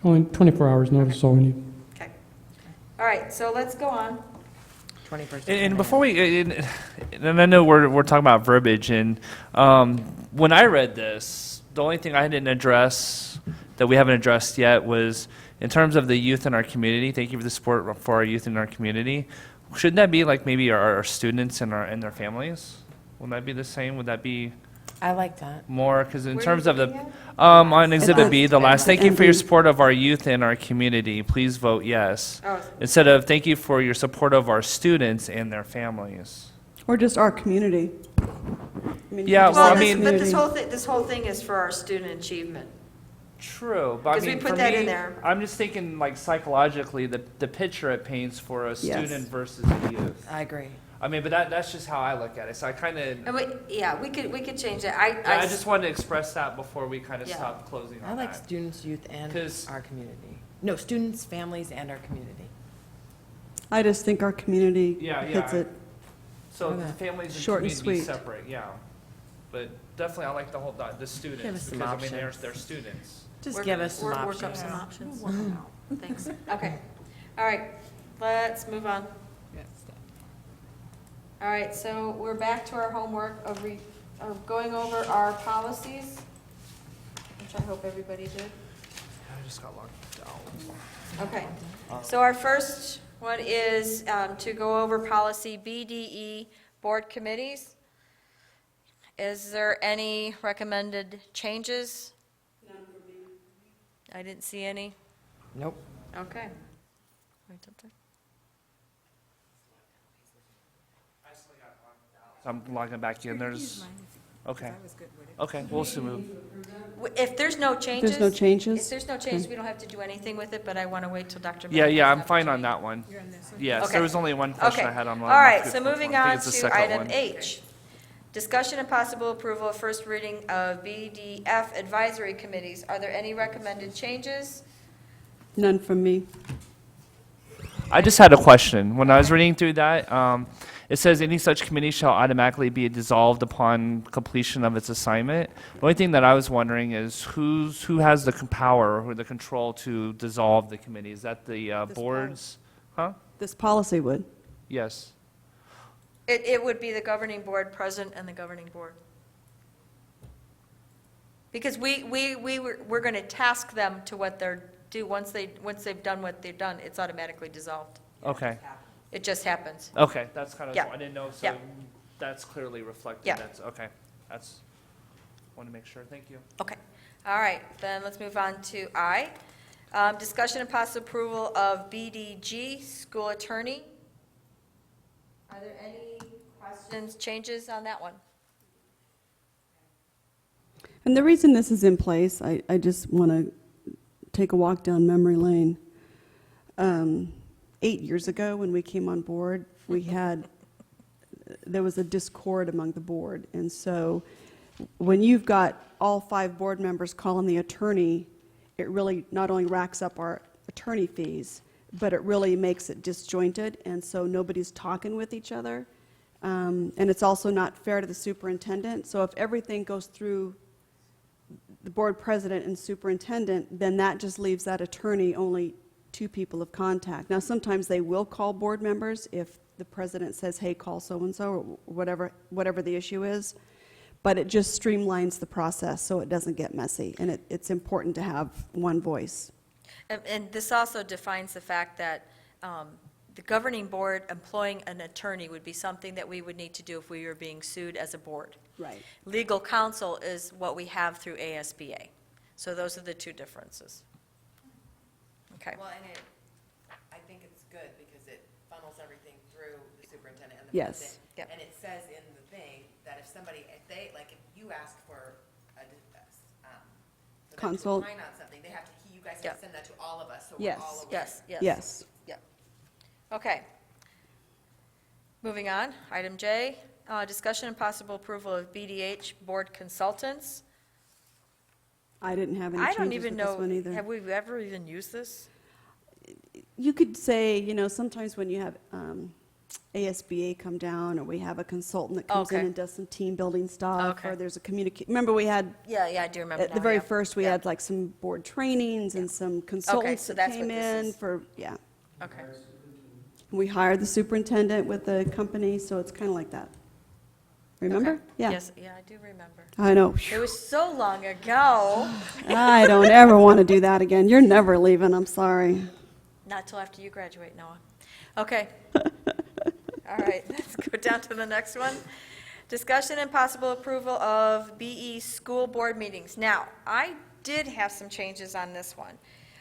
only 24 hours notice, so we need. Okay. All right, so let's go on. 21st. And before and I know we're talking about verbiage, and when I read this, the only thing I didn't address that we haven't addressed yet was in terms of the youth in our community. Thank you for the support for our youth in our community. Shouldn't that be like maybe our students and their families? Would that be the same? Would that be I like that. more? Because in Where are terms you of the looking at? on Exhibit B, the last, thank you for your ending. support of our youth in our community. Please vote yes. Oh, Instead of thank you for your support of our students and their families. or just our community. I mean, Yeah, just well, I our mean- but community. this whole thing is for our student achievement. True, but I 'Cause we mean, put for that me, in there. I'm just thinking like psychologically, the picture it paints for a Yes. student versus a youth. I agree. I mean, but that's just how I look at it. So I kind of, And we could change that. I just wanted to express that before we kind of Yeah. stop closing I on like that. students, youth, and 'Cause- our community. No, students, families, and our community. I just think our community Yeah, hits yeah. it. So Okay. the families and Short and community sweet. separate, yeah. But definitely, I like the students Give us some because I mean they're options. students. Just Work- give us some work options. up some options. Thanks. Okay. All right, let's move on. All right, so we're back to our homework of going over our policies, which I hope everybody did. I just got locked down. Okay, so our first one is to go over policy BDE, board committees. Is there any recommended changes? None for me. I didn't see any. Nope. Okay. Right up there. So I'm logging back in. There's, okay. Okay, we'll soon move. If there's no changes. There's no changes? If there's no changes, we don't have to do anything with it, but I want to wait till Dr. Yeah, Miller yeah, has I'm an fine on opportunity. that one. Yes, Okay. there was only one question Okay. I had on one. All right, not so good moving I think on it's the to second item one. H. Discussion and possible approval of first reading of BDF advisory committees. Are there any recommended changes? None from me. I just had a question. When I was reading through that, it says any such committee shall automatically be dissolved upon completion of its assignment. The only thing that I was wondering is who has the power or the control to dissolve the committee? Is that the boards? Huh? This policy would. Yes. It would be the governing board, president, and the governing board. Because we're going to task them to what they're do, once they've done what they've done, it's automatically dissolved. Okay, It just happens. okay, that's kind of, Yeah. I didn't know, Yeah. so that's clearly reflected. Yeah. That's, okay, that's, want to make sure, thank you. Okay, all right, then let's move on to I. Discussion and possible approval of BDG, school attorney. Are there any questions, changes on that one? And the reason this is in place, I just want to take a walk down memory lane. 8 years ago, when we came on board, there was a discord among the board. And so when you've got all 5 board members calling the attorney, it really not only racks up our attorney fees, but it really makes it disjointed, and so nobody's talking with each other. And it's also not fair to the superintendent. So if everything goes through the board president and superintendent, then that just leaves that attorney only 2 people of contact. Now, sometimes they will call board members if the president says, hey, call so-and-so, or whatever the issue is. But it just streamlines the process so it doesn't get messy. And it's important to have one voice. And this also defines the fact that the governing board employing an attorney would be something that we would need to do if we were being sued as a board. Right. Legal counsel is what we have through ASBA. So those are the 2 differences. Okay. Well, and I think it's good because it funnels everything through the superintendent and the Yes. president. Yep. And it says in the thing that if you ask for for them to Consult. opine on something, you guys have Yep. to send that to all of us, so Yes. we're all aware. Yes, yes. Yes. Yep. Okay. Moving on, item J, discussion and possible approval of BDH board consultants. I didn't have any I don't changes even with this know, one either. have we ever even used this? You could say, sometimes when you have ASBA come down, or we have a consultant that comes in Okay. and does some team building stuff, Okay. or there's a remember we had, Yeah, I do remember at the now, very yeah. first, we Yeah. had like some board trainings and some consultants so that that's came what this in is. for, yeah. Okay. We hired the superintendent with the company, so it's kind of like that. Remember? Okay. Yeah. Yes, yeah, I do remember. I know. It was so long ago, I don't ever want to do that again. You're never leaving, I'm sorry. not till after you graduate, Noah. Okay. All right, let's go down to the next one. Discussion and possible approval of BE school board meetings. Now, I did have some changes on this one.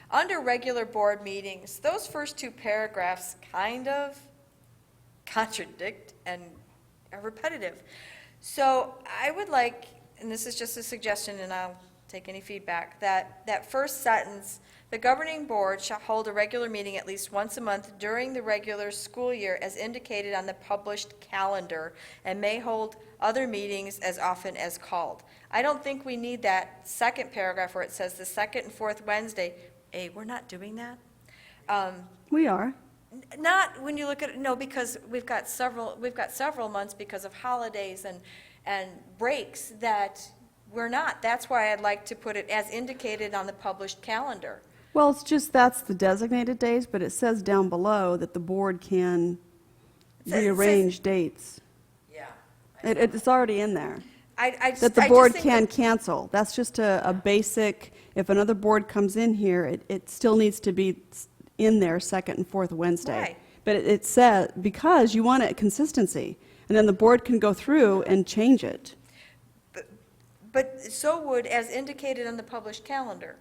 Under regular board meetings, those first 2 paragraphs kind of contradict and are repetitive. So I would like, and this is just a suggestion, and I'll take any feedback, that first sentence, the governing board shall hold a regular meeting at least once a month during the regular school year as indicated on the published calendar, and may hold other meetings as often as called. I don't think we need that second paragraph where it says the 2nd and 4th Wednesday. We're not doing that. We are. Not when you look at, no, because we've got several months because of holidays and breaks that we're not. That's why I'd like to put it as indicated on the published calendar. Well, it's just, that's the designated days, but it says down below that the board can says- rearrange dates. Yeah. It's already in there. That the I just board think can that- cancel. That's just a basic, if another board comes in here, it still needs to be in there 2nd and 4th Wednesday. Right. But it says, because you want it consistency, and then the board can go through and change it. But so would as indicated on the published calendar.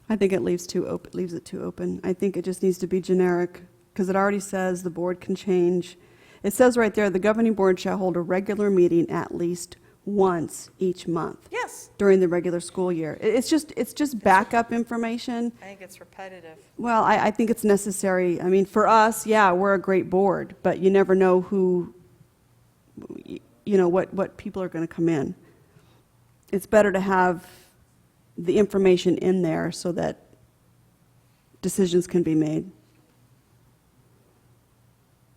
I think it leaves it too open. I think it just needs to be generic, because it already says the board can change. It says right there, the governing board shall hold a regular meeting at least once each month Yes, during the regular school year. It's just backup information. I think it's repetitive. Well, I think it's necessary. I mean, for us, yeah, we're a great board, but you never know what people are going to come in. It's better to have the information in there so that decisions can be made.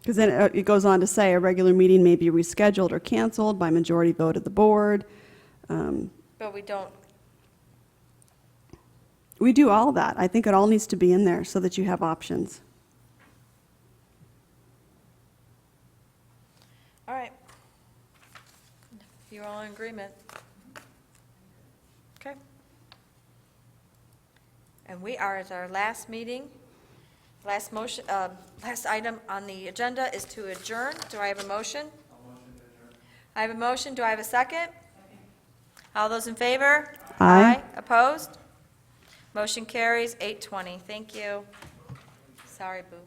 Because then it goes on to say, a regular meeting may be rescheduled or canceled by majority vote of the board. But we don't, We do all that. I think it all needs to be in there so that you have options. all right. You're all in agreement. Okay. And we are at our last meeting. Last motion, last item on the agenda is to adjourn. Do I have a motion? I have a motion. Do I have a second? All those in favor? Aye. Opposed? Motion carries 8:20. Thank you. Sorry, Boo.